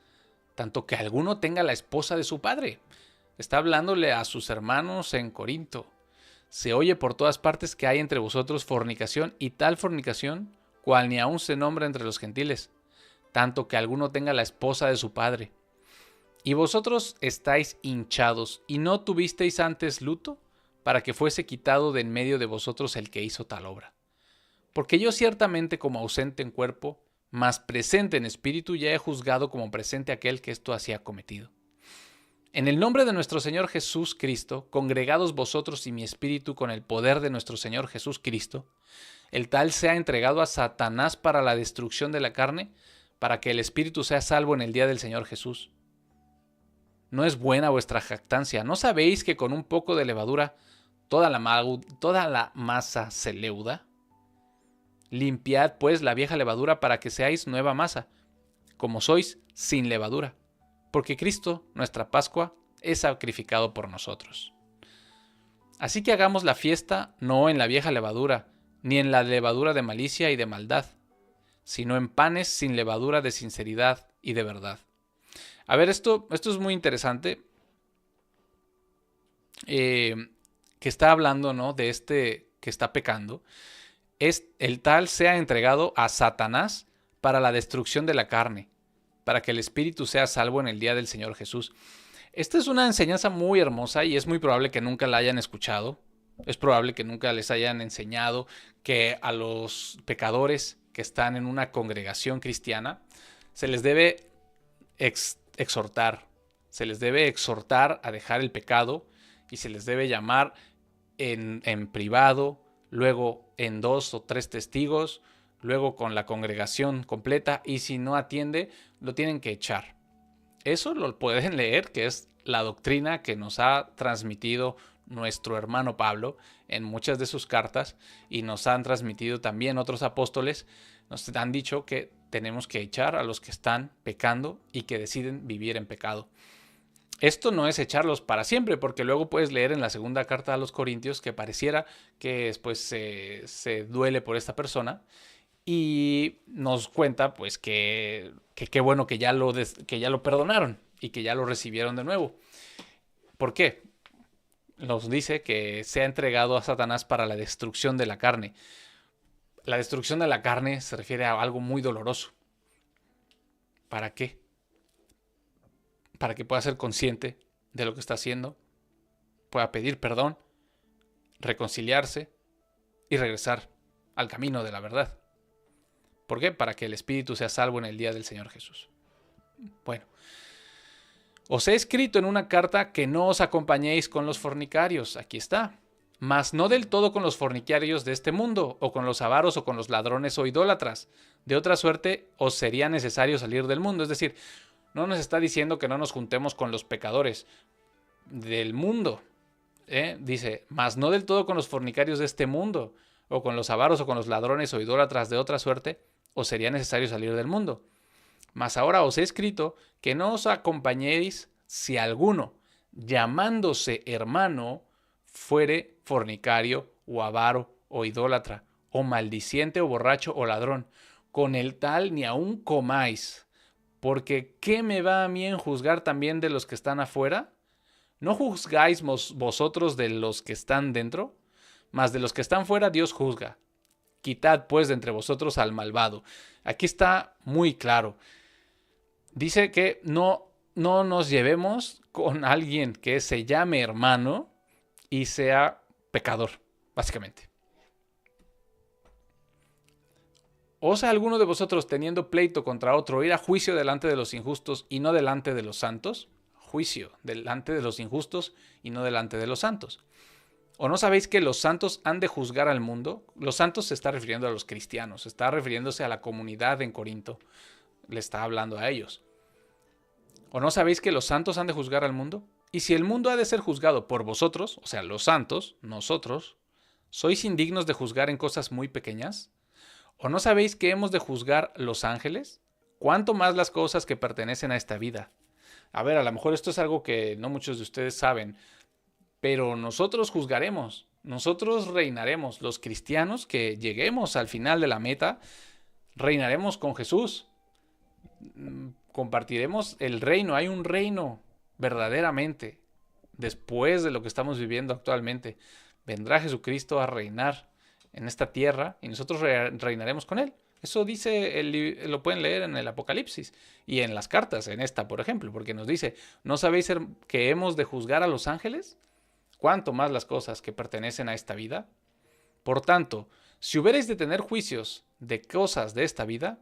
tanto que alguno tenga la esposa de su padre. Está hablándole a sus hermanos en Corinto. Se oye por todas partes que hay entre vosotros fornicación y tal fornicación cual ni aún se nombra entre los gentiles, tanto que alguno tenga la esposa de su padre. Y vosotros estáis hinchados, ¿y no tuvisteis antes luto, para que fuese quitado de en medio de vosotros el que hizo tal obra? Porque yo ciertamente como ausente en cuerpo, mas presente en espíritu, ya he juzgado como presente aquel que esto hacía cometido. En el nombre de nuestro Señor Jesús Cristo, congregados vosotros y mi espíritu con el poder de nuestro Señor Jesús Cristo, el tal sea entregado a Satanás para la destrucción de la carne, para que el espíritu sea salvo en el día del Señor Jesús. No es buena vuestra jactancia. ¿No sabéis que con un poco de levadura toda la masa se leuda? Limpiad pues la vieja levadura para que seáis nueva masa, como sois sin levadura, porque Cristo, nuestra Pascua, es sacrificado por nosotros. Así que hagamos la fiesta no en la vieja levadura, ni en la levadura de malicia y de maldad, sino en panes sin levadura de sinceridad y de verdad. A ver, esto es muy interesante, que está hablando, ¿no?, de este que está pecando. El tal sea entregado a Satanás para la destrucción de la carne, para que el espíritu sea salvo en el día del Señor Jesús. Esta es una enseñanza muy hermosa y es muy probable que nunca la hayan escuchado. Es probable que nunca les hayan enseñado que a los pecadores que están en una congregación cristiana se les debe exhortar. Se les debe exhortar a dejar el pecado y se les debe llamar en privado, luego en 2 o 3 testigos, luego con la congregación completa, y si no atiende, lo tienen que echar. Eso lo pueden leer, que es la doctrina que nos ha transmitido nuestro hermano Pablo en muchas de sus cartas, y nos han transmitido también otros apóstoles. Nos han dicho que tenemos que echar a los que están pecando y que deciden vivir en pecado. Esto no es echarlos para siempre, porque luego puedes leer en la segunda carta a los Corintios que pareciera que después se duele por esta persona y nos cuenta pues que qué bueno que ya lo perdonaron y que ya lo recibieron de nuevo. ¿Por qué? Nos dice que se ha entregado a Satanás para la destrucción de la carne. La destrucción de la carne se refiere a algo muy doloroso. ¿Para qué? Para que pueda ser consciente de lo que está haciendo, pueda pedir perdón, reconciliarse y regresar al camino de la verdad. ¿Por qué? Para que el espíritu sea salvo en el día del Señor Jesús. Bueno, os he escrito en una carta que no os acompañéis con los fornicarios. Aquí está. Mas no del todo con los fornicarios de este mundo, o con los avaros, o con los ladrones o idólatras. De otra suerte, os sería necesario salir del mundo. Es decir, no nos está diciendo que no nos juntemos con los pecadores del mundo. Dice, mas no del todo con los fornicarios de este mundo, o con los avaros, o con los ladrones o idólatras de otra suerte, os sería necesario salir del mundo. Mas ahora os he escrito que no os acompañéis si alguno, llamándose hermano, fuere fornicario, o avaro, o idólatra, o maldiciente, o borracho, o ladrón. Con el tal ni aun comáis. Porque ¿qué me va a mí en juzgar también de los que están afuera? ¿No juzgáis vosotros de los que están dentro? Mas de los que están fuera Dios juzga. Quitad pues de entre vosotros al malvado. Aquí está muy claro. Dice que no nos llevemos con alguien que se llame hermano y sea pecador, básicamente. ¿Osa alguno de vosotros teniendo pleito contra otro ir a juicio delante de los injustos y no delante de los santos? Juicio delante de los injustos y no delante de los santos. ¿O no sabéis que los santos han de juzgar al mundo? Los santos se está refiriendo a los cristianos, está refiriéndose a la comunidad en Corinto, le está hablando a ellos. ¿O no sabéis que los santos han de juzgar al mundo? Y si el mundo ha de ser juzgado por vosotros, o sea, los santos, nosotros, ¿sois indignos de juzgar en cosas muy pequeñas? ¿O no sabéis que hemos de juzgar los ángeles? ¿Cuánto más las cosas que pertenecen a esta vida? A ver, a lo mejor esto es algo que no muchos de ustedes saben, pero nosotros juzgaremos, nosotros reinaremos. Los cristianos que lleguemos al final de la meta, reinaremos con Jesús. Compartiremos el reino. Hay un reino verdaderamente después de lo que estamos viviendo actualmente. Vendrá Jesucristo a reinar en esta tierra y nosotros reinaremos con él. Eso dice, lo pueden leer en el Apocalipsis y en las cartas, en esta, por ejemplo, porque nos dice, ¿no sabéis que hemos de juzgar a los ángeles? ¿Cuánto más las cosas que pertenecen a esta vida? Por tanto, si hubierais de tener juicios de cosas de esta vida,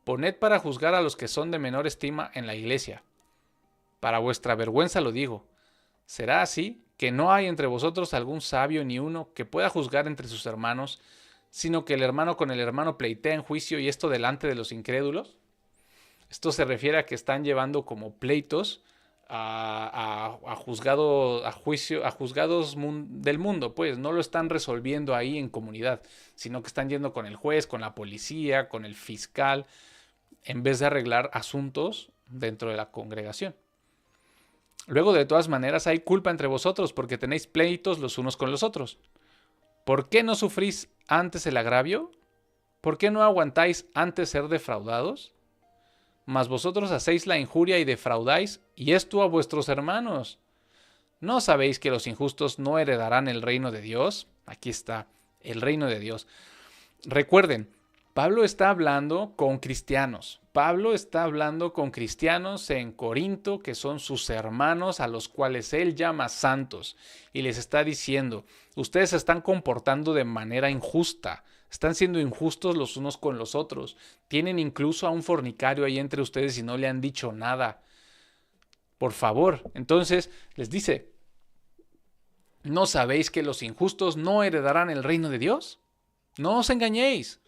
poned para juzgar a los que son de menor estima en la iglesia. Para vuestra vergüenza lo digo. Será así que no hay entre vosotros algún sabio ni uno que pueda juzgar entre sus hermanos, sino que el hermano con el hermano pleitea en juicio y esto delante de los incrédulos. Esto se refiere a que están llevando como pleitos a juzgados del mundo, pues no lo están resolviendo ahí en comunidad, sino que están yendo con el juez, con la policía, con el fiscal, en vez de arreglar asuntos dentro de la congregación. Luego, de todas maneras, hay culpa entre vosotros porque tenéis pleitos los unos con los otros. ¿Por qué no sufrís antes el agravio? ¿Por qué no aguantáis antes ser defraudados? Mas vosotros hacéis la injuria y defraudáis, y esto a vuestros hermanos. ¿No sabéis que los injustos no heredarán el reino de Dios? Aquí está, el reino de Dios. Recuerden, Pablo está hablando con cristianos. Pablo está hablando con cristianos en Corinto, que son sus hermanos, a los cuales él llama santos. Y les está diciendo, ustedes se están comportando de manera injusta. Están siendo injustos los unos con los otros. Tienen incluso a un fornicario ahí entre ustedes y no le han dicho nada. Por favor. Entonces les dice, ¿no sabéis que los injustos no heredarán el reino de Dios? No os engañéis.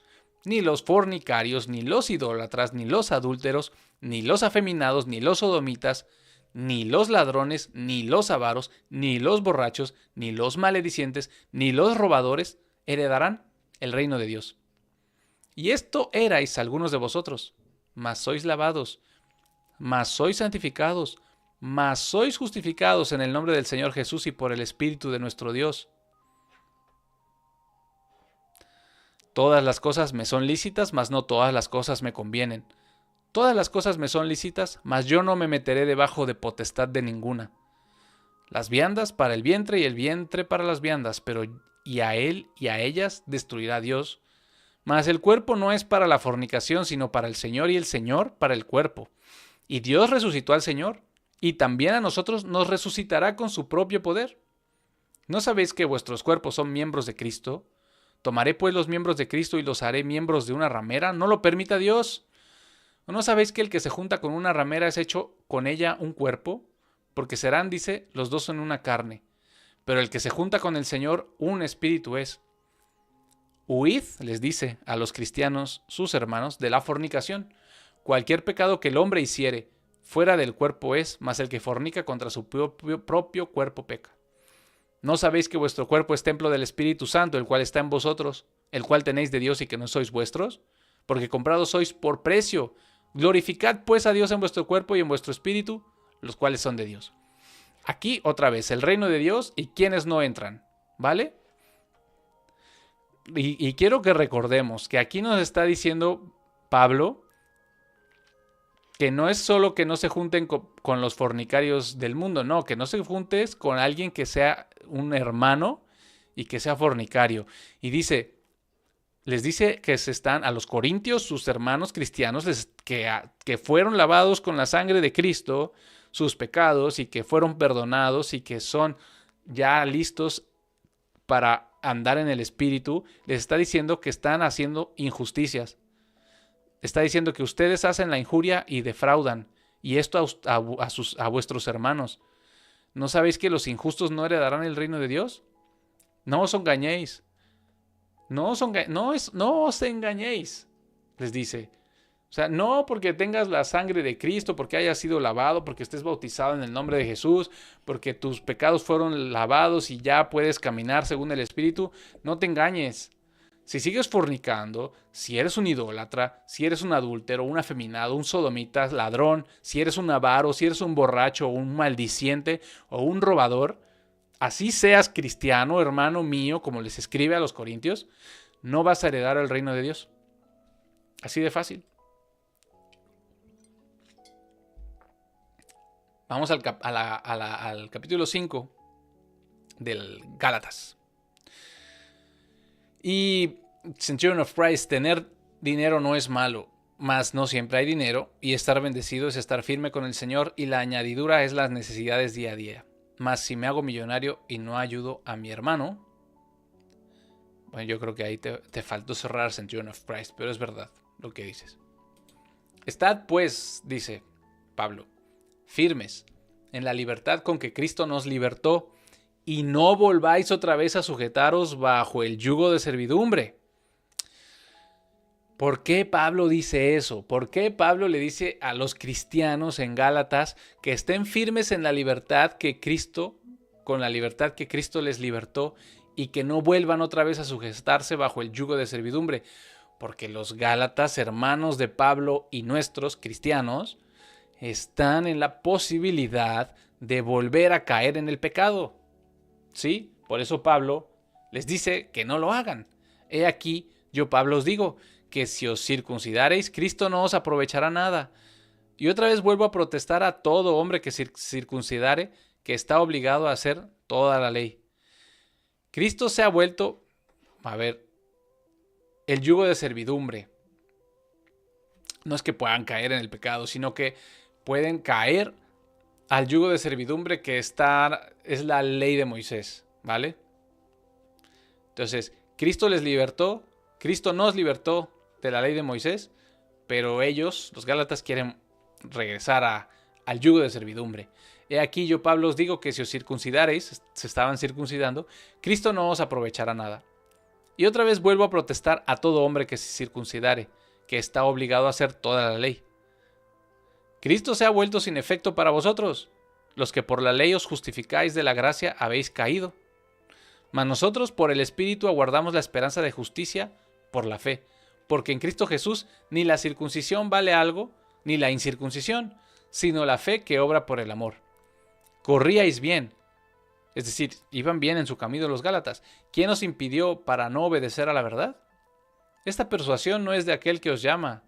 Ni los fornicarios, ni los idólatras, ni los adúlteros, ni los afeminados, ni los sodomitas, ni los ladrones, ni los avaros, ni los borrachos, ni los maledicientes, ni los robadores heredarán el reino de Dios. Y esto erais algunos de vosotros, mas sois lavados, mas sois santificados, mas sois justificados en el nombre del Señor Jesús y por el Espíritu de nuestro Dios. Todas las cosas me son lícitas, mas no todas las cosas me convienen. Todas las cosas me son lícitas, mas yo no me meteré debajo de potestad de ninguna. Las viandas para el vientre y el vientre para las viandas, pero y a él y a ellas destruirá Dios. Mas el cuerpo no es para la fornicación, sino para el Señor, y el Señor para el cuerpo. Y Dios resucitó al Señor, y también a nosotros nos resucitará con su propio poder. ¿No sabéis que vuestros cuerpos son miembros de Cristo? ¿Tomaré pues los miembros de Cristo y los haré miembros de una ramera? No lo permita Dios. ¿No sabéis que el que se junta con una ramera es hecho con ella un cuerpo? Porque serán, dice, los dos son una carne. Pero el que se junta con el Señor, un espíritu es. Huid, les dice a los cristianos, sus hermanos, de la fornicación. Cualquier pecado que el hombre hiciere, fuera del cuerpo es, mas el que fornica contra su propio cuerpo peca. ¿No sabéis que vuestro cuerpo es templo del Espíritu Santo, el cual está en vosotros, el cual tenéis de Dios y que no sois vuestros? Porque comprados sois por precio. Glorificad pues a Dios en vuestro cuerpo y en vuestro espíritu, los cuales son de Dios. Aquí otra vez, el reino de Dios y quienes no entran, ¿vale? Y quiero que recordemos que aquí nos está diciendo Pablo que no es solo que no se junten con los fornicarios del mundo, no, que no se juntes con alguien que sea un hermano y que sea fornicario. Y dice, les dice que a los corintios, sus hermanos cristianos, que fueron lavados con la sangre de Cristo, sus pecados, y que fueron perdonados y que son ya listos para andar en el Espíritu, les está diciendo que están haciendo injusticias. Está diciendo que ustedes hacen la injuria y defraudan, y esto a vuestros hermanos. ¿No sabéis que los injustos no heredarán el reino de Dios? No os engañéis. No os engañéis, les dice. O sea, no porque tengas la sangre de Cristo, porque hayas sido lavado, porque estés bautizado en el nombre de Jesús, porque tus pecados fueron lavados y ya puedes caminar según el Espíritu, no te engañes. Si sigues fornicando, si eres un idólatra, si eres un adúltero, un afeminado, un sodomita, ladrón, si eres un avaro, si eres un borracho, un maldiciente o un robador, así seas cristiano, hermano mío, como les escribe a los corintios, no vas a heredar el reino de Dios. Así de fácil. Vamos al capítulo 5 del Gálatas. Y Centurion of Christ, tener dinero no es malo, mas no siempre hay dinero, y estar bendecido es estar firme con el Señor, y la añadidura es las necesidades día a día. Mas si me hago millonario y no ayudo a mi hermano, bueno, yo creo que ahí te faltó cerrar Centurion of Christ, pero es verdad lo que dices. Estad pues, dice Pablo, firmes en la libertad con que Cristo nos libertó, y no volváis otra vez a sujetaros bajo el yugo de servidumbre. ¿Por qué Pablo dice eso? ¿Por qué Pablo le dice a los cristianos en Gálatas que estén firmes en la libertad que Cristo, con la libertad que Cristo les libertó, y que no vuelvan otra vez a sujetarse bajo el yugo de servidumbre? Porque los Gálatas, hermanos de Pablo y nuestros cristianos, están en la posibilidad de volver a caer en el pecado. ¿Sí? Por eso Pablo les dice que no lo hagan. He aquí, yo Pablo os digo, que si os circuncidareis, Cristo no os aprovechará nada. Y otra vez vuelvo a protestar a todo hombre que circuncidare, que está obligado a hacer toda la ley. Cristo se ha vuelto, el yugo de servidumbre. No es que puedan caer en el pecado, sino que pueden caer al yugo de servidumbre que es la ley de Moisés, ¿vale? Entonces, Cristo les libertó, Cristo nos libertó de la ley de Moisés, pero ellos, los Gálatas, quieren regresar al yugo de servidumbre. He aquí yo, Pablo, os digo que si os circuncidareis, se estaban circuncidando, Cristo no os aprovechará nada. Y otra vez vuelvo a protestar a todo hombre que se circuncidare, que está obligado a hacer toda la ley. Cristo se ha vuelto sin efecto para vosotros, los que por la ley os justificáis de la gracia habéis caído. Mas nosotros por el Espíritu aguardamos la esperanza de justicia por la fe, porque en Cristo Jesús ni la circuncisión vale algo, ni la incircuncisión, sino la fe que obra por el amor. Corríais bien, es decir, iban bien en su camino los Gálatas. ¿Quién os impidió para no obedecer a la verdad? Esta persuasión no es de aquel que os llama.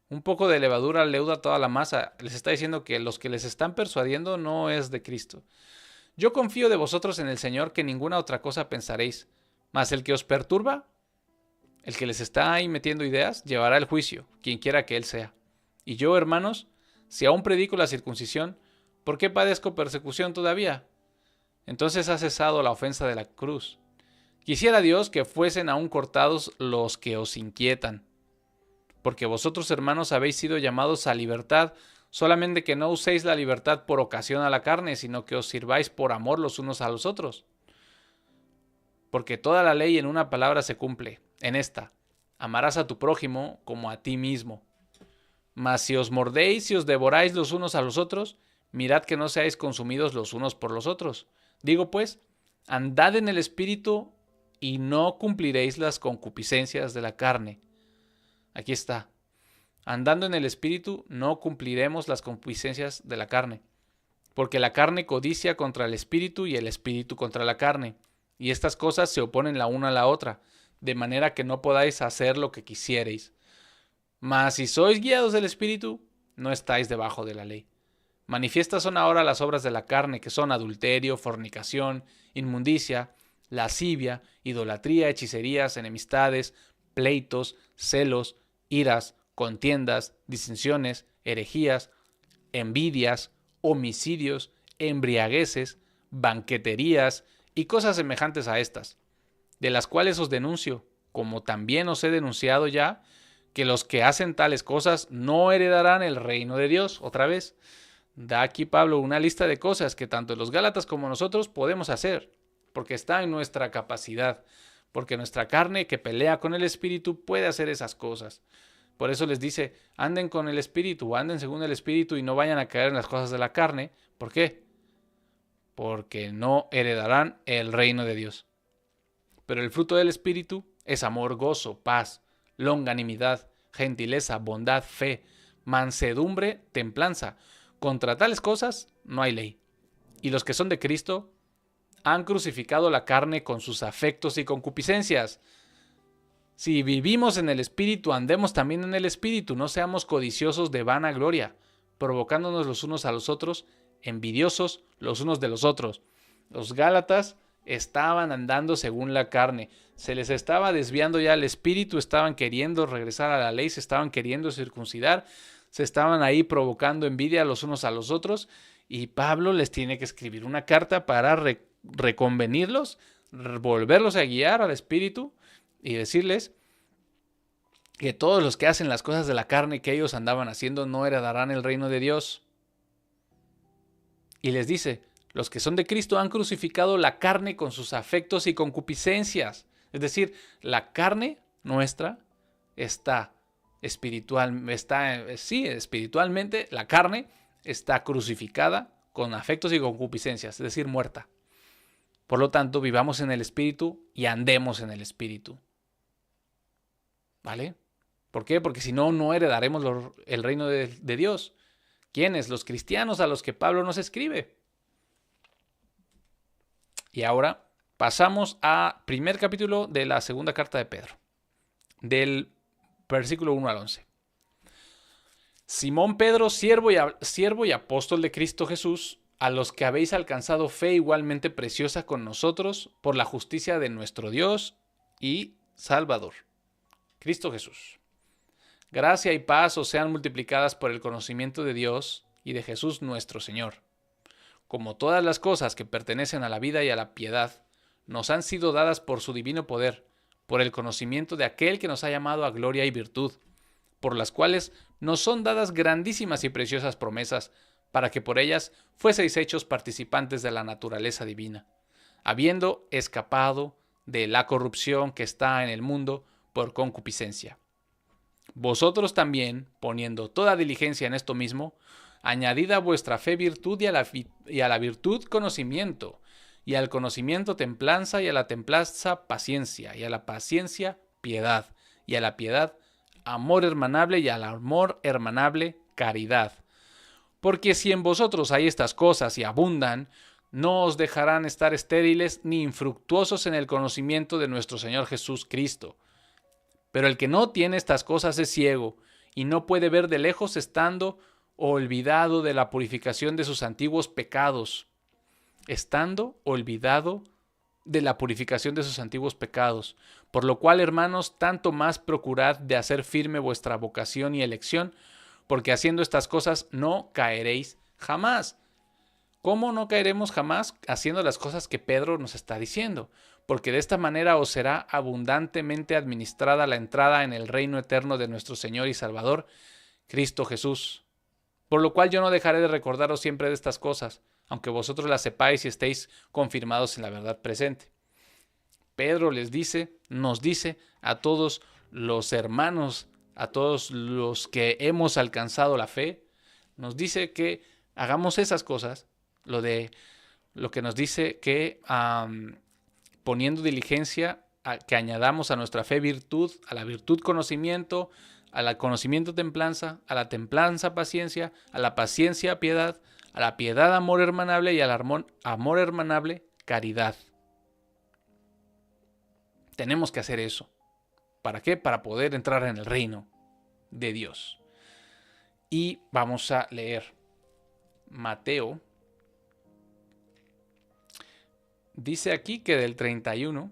Un poco de levadura leuda toda la masa. Les está diciendo que los que les están persuadiendo no es de Cristo. Yo confío de vosotros en el Señor, que ninguna otra cosa pensaréis. Mas el que os perturba, el que les está ahí metiendo ideas, llevará el juicio, quien quiera que él sea. Y yo, hermanos, si aún predico la circuncisión, ¿por qué padezco persecución todavía? Entonces ha cesado la ofensa de la cruz. Quisiera Dios que fuesen aún cortados los que os inquietan. Porque vosotros, hermanos, habéis sido llamados a libertad, solamente que no uséis la libertad por ocasión a la carne, sino que os sirváis por amor los unos a los otros. Porque toda la ley en una palabra se cumple, en esta: amarás a tu prójimo como a ti mismo. Mas si os mordéis y os devoráis los unos a los otros, mirad que no seáis consumidos los unos por los otros. Digo pues, andad en el Espíritu y no cumpliréis las concupiscencias de la carne. Aquí está. Andando en el Espíritu no cumpliremos las concupiscencias de la carne, porque la carne codicia contra el Espíritu y el Espíritu contra la carne, y estas cosas se oponen la una a la otra, de manera que no podáis hacer lo que quisierais. Mas si sois guiados del Espíritu, no estáis debajo de la ley. Manifiestas son ahora las obras de la carne, que son adulterio, fornicación, inmundicia, lascivia, idolatría, hechicerías, enemistades, pleitos, celos, iras, contiendas, disensiones, herejías, envidias, homicidios, embriagueces, banqueterías y cosas semejantes a estas, de las cuales os denuncio, como también os he denunciado ya, que los que hacen tales cosas no heredarán el reino de Dios. Otra vez, da aquí Pablo una lista de cosas que tanto los Gálatas como nosotros podemos hacer, porque está en nuestra capacidad, porque nuestra carne que pelea con el Espíritu puede hacer esas cosas. Por eso les dice, anden con el Espíritu, anden según el Espíritu y no vayan a caer en las cosas de la carne. ¿Por qué? Porque no heredarán el reino de Dios. Pero el fruto del Espíritu es amor, gozo, paz, longanimidad, gentileza, bondad, fe, mansedumbre, templanza. Contra tales cosas no hay ley. Y los que son de Cristo han crucificado la carne con sus afectos y concupiscencias. Si vivimos en el Espíritu, andemos también en el Espíritu, no seamos codiciosos de vana gloria, provocándonos los unos a los otros, envidiosos los unos de los otros. Los Gálatas estaban andando según la carne, se les estaba desviando ya el Espíritu, estaban queriendo regresar a la ley, se estaban queriendo circuncidar, se estaban ahí provocando envidia los unos a los otros, y Pablo les tiene que escribir una carta para reconvenirlos, volverlos a guiar al Espíritu y decirles que todos los que hacen las cosas de la carne que ellos andaban haciendo no heredarán el reino de Dios. Y les dice, los que son de Cristo han crucificado la carne con sus afectos y concupiscencias. Es decir, la carne nuestra está espiritualmente la carne está crucificada con afectos y concupiscencias, es decir, muerta. Por lo tanto, vivamos en el Espíritu y andemos en el Espíritu. ¿Vale? ¿Por qué? Porque si no, no heredaremos el reino de Dios. ¿Quiénes? Los cristianos a los que Pablo nos escribe. Y ahora pasamos al primer capítulo de la segunda carta de Pedro, del versículo 1 al 11. Simón Pedro, siervo y apóstol de Cristo Jesús, a los que habéis alcanzado fe igualmente preciosa con nosotros por la justicia de nuestro Dios y Salvador, Cristo Jesús. Gracia y paz os sean multiplicadas por el conocimiento de Dios y de Jesús nuestro Señor. Como todas las cosas que pertenecen a la vida y a la piedad, nos han sido dadas por su divino poder, por el conocimiento de aquel que nos ha llamado a gloria y virtud, por las cuales nos son dadas grandísimas y preciosas promesas, para que por ellas fueseis hechos participantes de la naturaleza divina, habiendo escapado de la corrupción que está en el mundo por concupiscencia. Vosotros también, poniendo toda diligencia en esto mismo, añadid a vuestra fe virtud y a la virtud conocimiento, y al conocimiento templanza, y a la templanza paciencia, y a la paciencia piedad, y a la piedad amor hermanable, y al amor hermanable caridad. Porque si en vosotros hay estas cosas y abundan, no os dejarán estar estériles ni infructuosos en el conocimiento de nuestro Señor Jesús Cristo. Pero el que no tiene estas cosas es ciego, y no puede ver de lejos estando olvidado de la purificación de sus antiguos pecados. Estando olvidado de la purificación de sus antiguos pecados. Por lo cual, hermanos, tanto más procurad de hacer firme vuestra vocación y elección, porque haciendo estas cosas no caeréis jamás. ¿Cómo no caeremos jamás? Haciendo las cosas que Pedro nos está diciendo. Porque de esta manera os será abundantemente administrada la entrada en el reino eterno de nuestro Señor y Salvador, Cristo Jesús. Por lo cual yo no dejaré de recordaros siempre de estas cosas, aunque vosotros las sepáis y estéis confirmados en la verdad presente. Pedro nos dice a todos los hermanos, a todos los que hemos alcanzado la fe, nos dice que hagamos esas cosas, lo que nos dice que poniendo diligencia, que añadamos a nuestra fe virtud, a la virtud conocimiento, a la conocimiento templanza, a la templanza paciencia, a la paciencia piedad, a la piedad amor hermanable y al amor hermanable caridad. Tenemos que hacer eso. ¿Para qué? Para poder entrar en el reino de Dios. Y vamos a leer Mateo. Dice aquí que del 31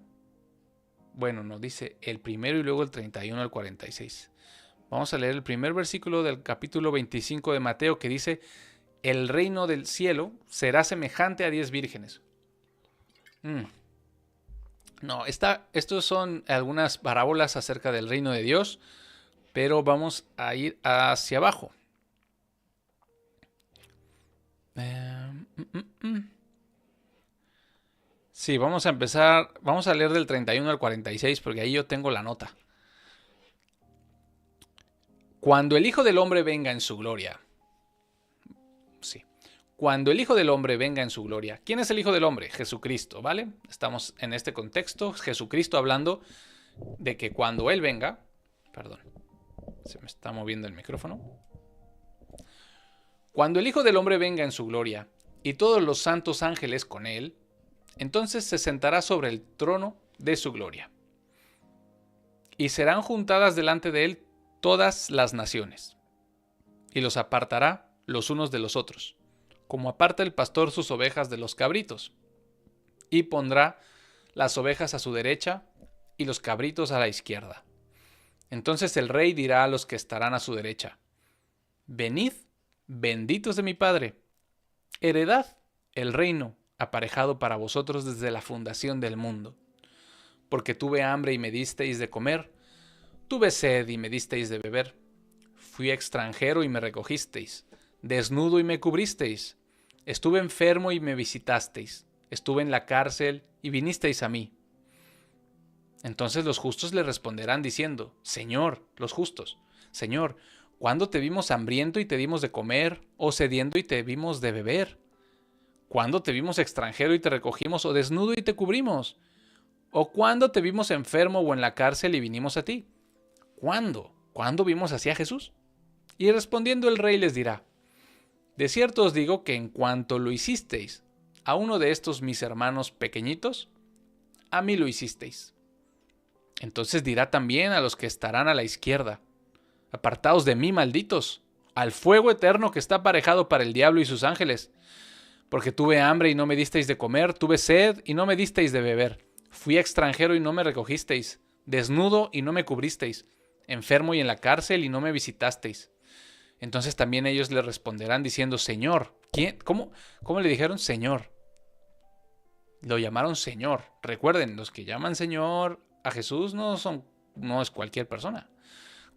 Bueno, no, dice el primero y luego el 31 al 46. Vamos a leer el primer versículo del capítulo 25 de Mateo que dice: el reino del cielo será semejante a 10 vírgenes. No, estos son algunas parábolas acerca del reino de Dios, pero vamos a ir hacia abajo. Sí, vamos a empezar, vamos a leer del 31 al 46 porque ahí yo tengo la nota. Cuando el Hijo del Hombre venga en su gloria. Sí. Cuando el Hijo del Hombre venga en su gloria. ¿Quién es el Hijo del Hombre? Jesucristo, ¿vale? Estamos en este contexto, Jesucristo hablando de que cuando Él venga... Perdón, se me está moviendo el micrófono. Cuando el Hijo del Hombre venga en su gloria y todos los santos ángeles con Él, entonces se sentará sobre el trono de su gloria. Y serán juntadas delante de Él todas las naciones, y los apartará los unos de los otros, como aparta el pastor sus ovejas de los cabritos, y pondrá las ovejas a su derecha y los cabritos a la izquierda. Entonces el rey dirá a los que estarán a su derecha: venid, benditos de mi Padre, heredad el reino aparejado para vosotros desde la fundación del mundo. Porque tuve hambre y me disteis de comer, tuve sed y me disteis de beber, fui extranjero y me recogisteis, desnudo y me cubristeis, estuve enfermo y me visitasteis, estuve en la cárcel y vinisteis a mí. Entonces los justos le responderán diciendo: Señor, los justos, Señor, ¿cuándo te vimos hambriento y te dimos de comer, o sediento y te vimos de beber? ¿Cuándo te vimos extranjero y te recogimos, o desnudo y te cubrimos? ¿O cuándo te vimos enfermo o en la cárcel y vinimos a ti? ¿Cuándo? ¿Cuándo vimos así a Jesús? Y respondiendo el rey les dirá: de cierto os digo que en cuanto lo hicisteis a uno de estos mis hermanos pequeñitos, a mí lo hicisteis. Entonces dirá también a los que estarán a la izquierda: apartaos de mí, malditos, al fuego eterno que está aparejado para el diablo y sus ángeles. Porque tuve hambre y no me disteis de comer, tuve sed y no me disteis de beber, fui extranjero y no me recogisteis, desnudo y no me cubristeis, enfermo y en la cárcel y no me visitasteis. Entonces también ellos le responderán diciendo: Señor. ¿Quién? ¿Cómo le dijeron Señor? Lo llamaron Señor. Recuerden, los que llaman Señor a Jesús no es cualquier persona.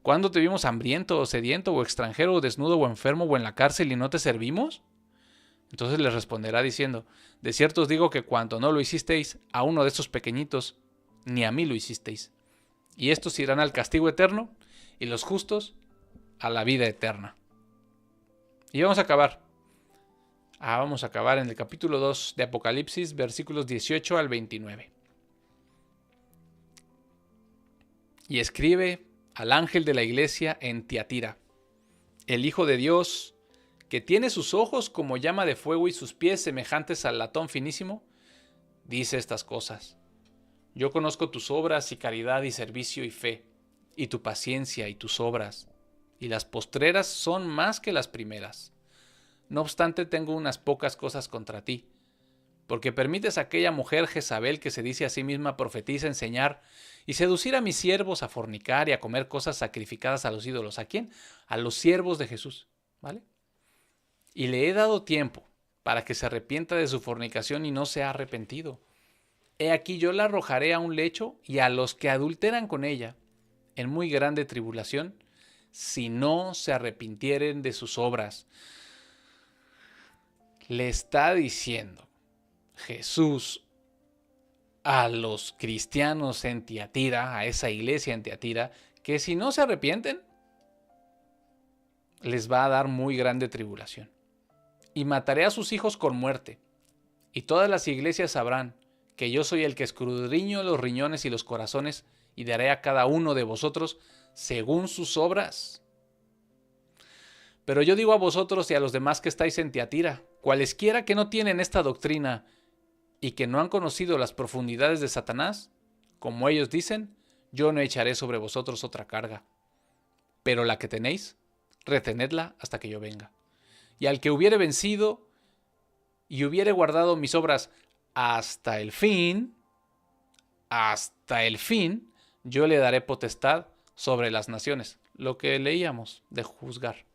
¿Cuándo te vimos hambriento o sediento o extranjero o desnudo o enfermo o en la cárcel y no te servimos? Entonces les responderá diciendo: de cierto os digo que cuanto no lo hicisteis a uno de estos pequeñitos, ni a mí lo hicisteis. Y estos irán al castigo eterno, y los justos a la vida eterna. Y vamos a acabar. Vamos a acabar en el capítulo 2 de Apocalipsis, versículos 18 al 29. Y escribe al ángel de la iglesia en Tiatira: el Hijo de Dios, que tiene sus ojos como llama de fuego y sus pies semejantes al latón finísimo, dice estas cosas: yo conozco tus obras y caridad y servicio y fe, y tu paciencia y tus obras, y las postreras son más que las primeras. No obstante, tengo unas pocas cosas contra ti, porque permites a aquella mujer Jezabel, que se dice a sí misma profetisa, enseñar y seducir a mis siervos a fornicar y a comer cosas sacrificadas a los ídolos. ¿A quién? A los siervos de Jesús, ¿vale? Y le he dado tiempo para que se arrepienta de su fornicación y no se ha arrepentido. He aquí yo la arrojaré a un lecho y a los que adulteran con ella en muy grande tribulación, si no se arrepintieren de sus obras. Le está diciendo Jesús a los cristianos en Tiatira, a esa iglesia en Tiatira, que si no se arrepienten, les va a dar muy grande tribulación. Y mataré a sus hijos con muerte, y todas las iglesias sabrán que yo soy el que escudriño los riñones y los corazones, y daré a cada uno de vosotros según sus obras. Pero yo digo a vosotros y a los demás que estáis en Tiatira, cualesquiera que no tienen esta doctrina y que no han conocido las profundidades de Satanás, como ellos dicen, yo no echaré sobre vosotros otra carga. Pero la que tenéis, retenedla hasta que yo venga. Y al que hubiere vencido y hubiere guardado mis obras hasta el fin, hasta el fin, yo le daré potestad sobre las naciones. Lo que leíamos de juzgar.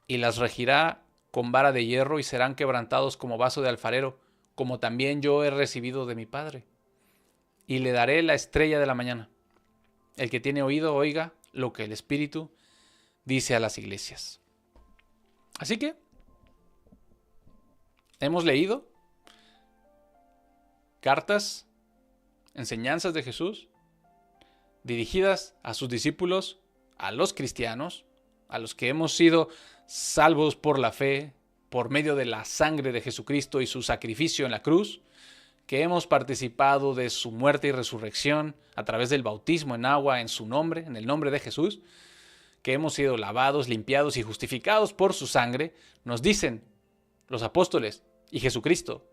Y las regirá con vara de hierro y serán quebrantados como vaso de alfarero, como también yo he recibido de mi Padre. Y le daré la estrella de la mañana. El que tiene oído, oiga lo que el Espíritu dice a las iglesias. Así que hemos leído cartas, enseñanzas de Jesús, dirigidas a sus discípulos, a los cristianos, a los que hemos sido salvos por la fe, por medio de la sangre de Jesucristo y su sacrificio en la cruz, que hemos participado de su muerte y resurrección a través del bautismo en agua en su nombre, en el nombre de Jesús, que hemos sido lavados, limpiados y justificados por su sangre, nos dicen los apóstoles y Jesucristo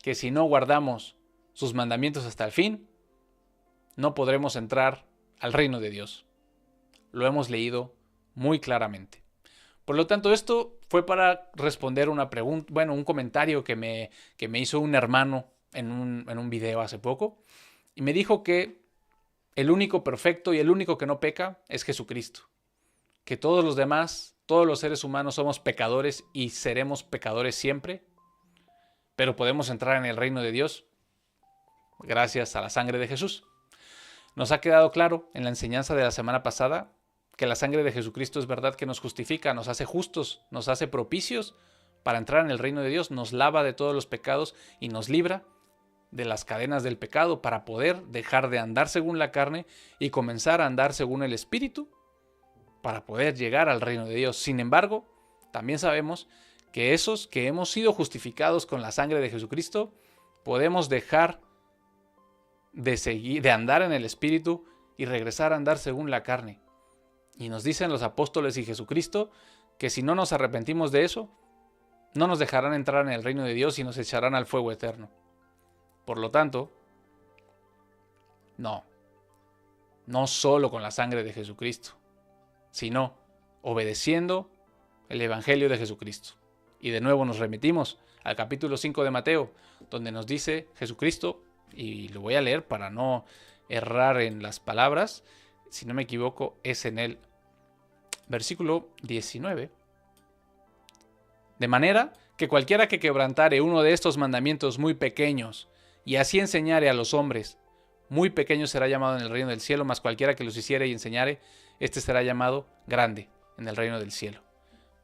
que si no guardamos sus mandamientos hasta el fin, no podremos entrar al reino de Dios. Lo hemos leído muy claramente. Por lo tanto, esto fue para responder una pregunta, un comentario que me hizo un hermano en un video hace poco, y me dijo que el único perfecto y el único que no peca es Jesucristo. Que todos los demás, todos los seres humanos somos pecadores y seremos pecadores siempre, pero podemos entrar en el reino de Dios gracias a la sangre de Jesús. Nos ha quedado claro en la enseñanza de la semana pasada que la sangre de Jesucristo es verdad que nos justifica, nos hace justos, nos hace propicios para entrar en el reino de Dios, nos lava de todos los pecados y nos libra de las cadenas del pecado para poder dejar de andar según la carne y comenzar a andar según el Espíritu para poder llegar al reino de Dios. Sin embargo, también sabemos que esos que hemos sido justificados con la sangre de Jesucristo, podemos dejar de andar en el Espíritu y regresar a andar según la carne. Y nos dicen los apóstoles y Jesucristo que si no nos arrepentimos de eso, no nos dejarán entrar en el reino de Dios y nos echarán al fuego eterno. Por lo tanto, no solo con la sangre de Jesucristo, sino obedeciendo el Evangelio de Jesucristo. Y de nuevo nos remitimos al capítulo 5 de Mateo, donde nos dice Jesucristo, y lo voy a leer para no errar en las palabras, si no me equivoco es en el versículo 19. De manera que cualquiera que quebrantare uno de estos mandamientos muy pequeños y así enseñare a los hombres, muy pequeño será llamado en el reino del cielo, mas cualquiera que los hiciere y enseñare, este será llamado grande en el reino del cielo.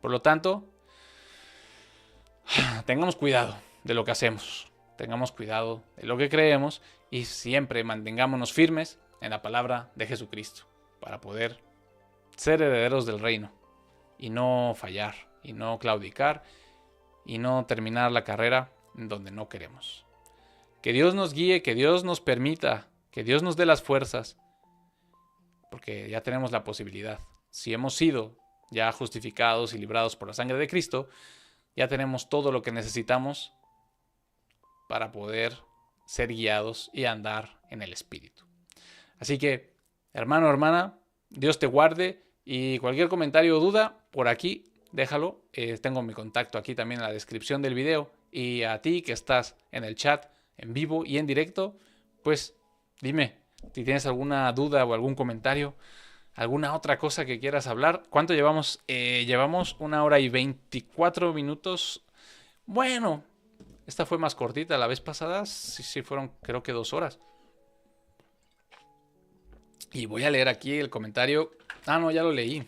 Por lo tanto, tengamos cuidado de lo que hacemos, tengamos cuidado de lo que creemos y siempre mantengámonos firmes en la palabra de Jesucristo para poder ser herederos del reino y no fallar y no claudicar y no terminar la carrera en donde no queremos. Que Dios nos guíe, que Dios nos permita, que Dios nos dé las fuerzas, porque ya tenemos la posibilidad. Si hemos sido ya justificados y librados por la sangre de Cristo, ya tenemos todo lo que necesitamos para poder ser guiados y andar en el Espíritu. Así que, hermano, hermana, Dios te guarde y cualquier comentario o duda, por aquí, déjalo. Tengo mi contacto aquí también en la descripción del video. Y a ti que estás en el chat, en vivo y en directo, pues dime si tienes alguna duda o algún comentario, alguna otra cosa que quieras hablar. ¿Cuánto llevamos? Llevamos 1 hora y 24 minutos. Bueno, esta fue más cortita. La vez pasada sí fueron creo que 2 horas. Y voy a leer aquí el comentario. Ah, no, ya lo leí.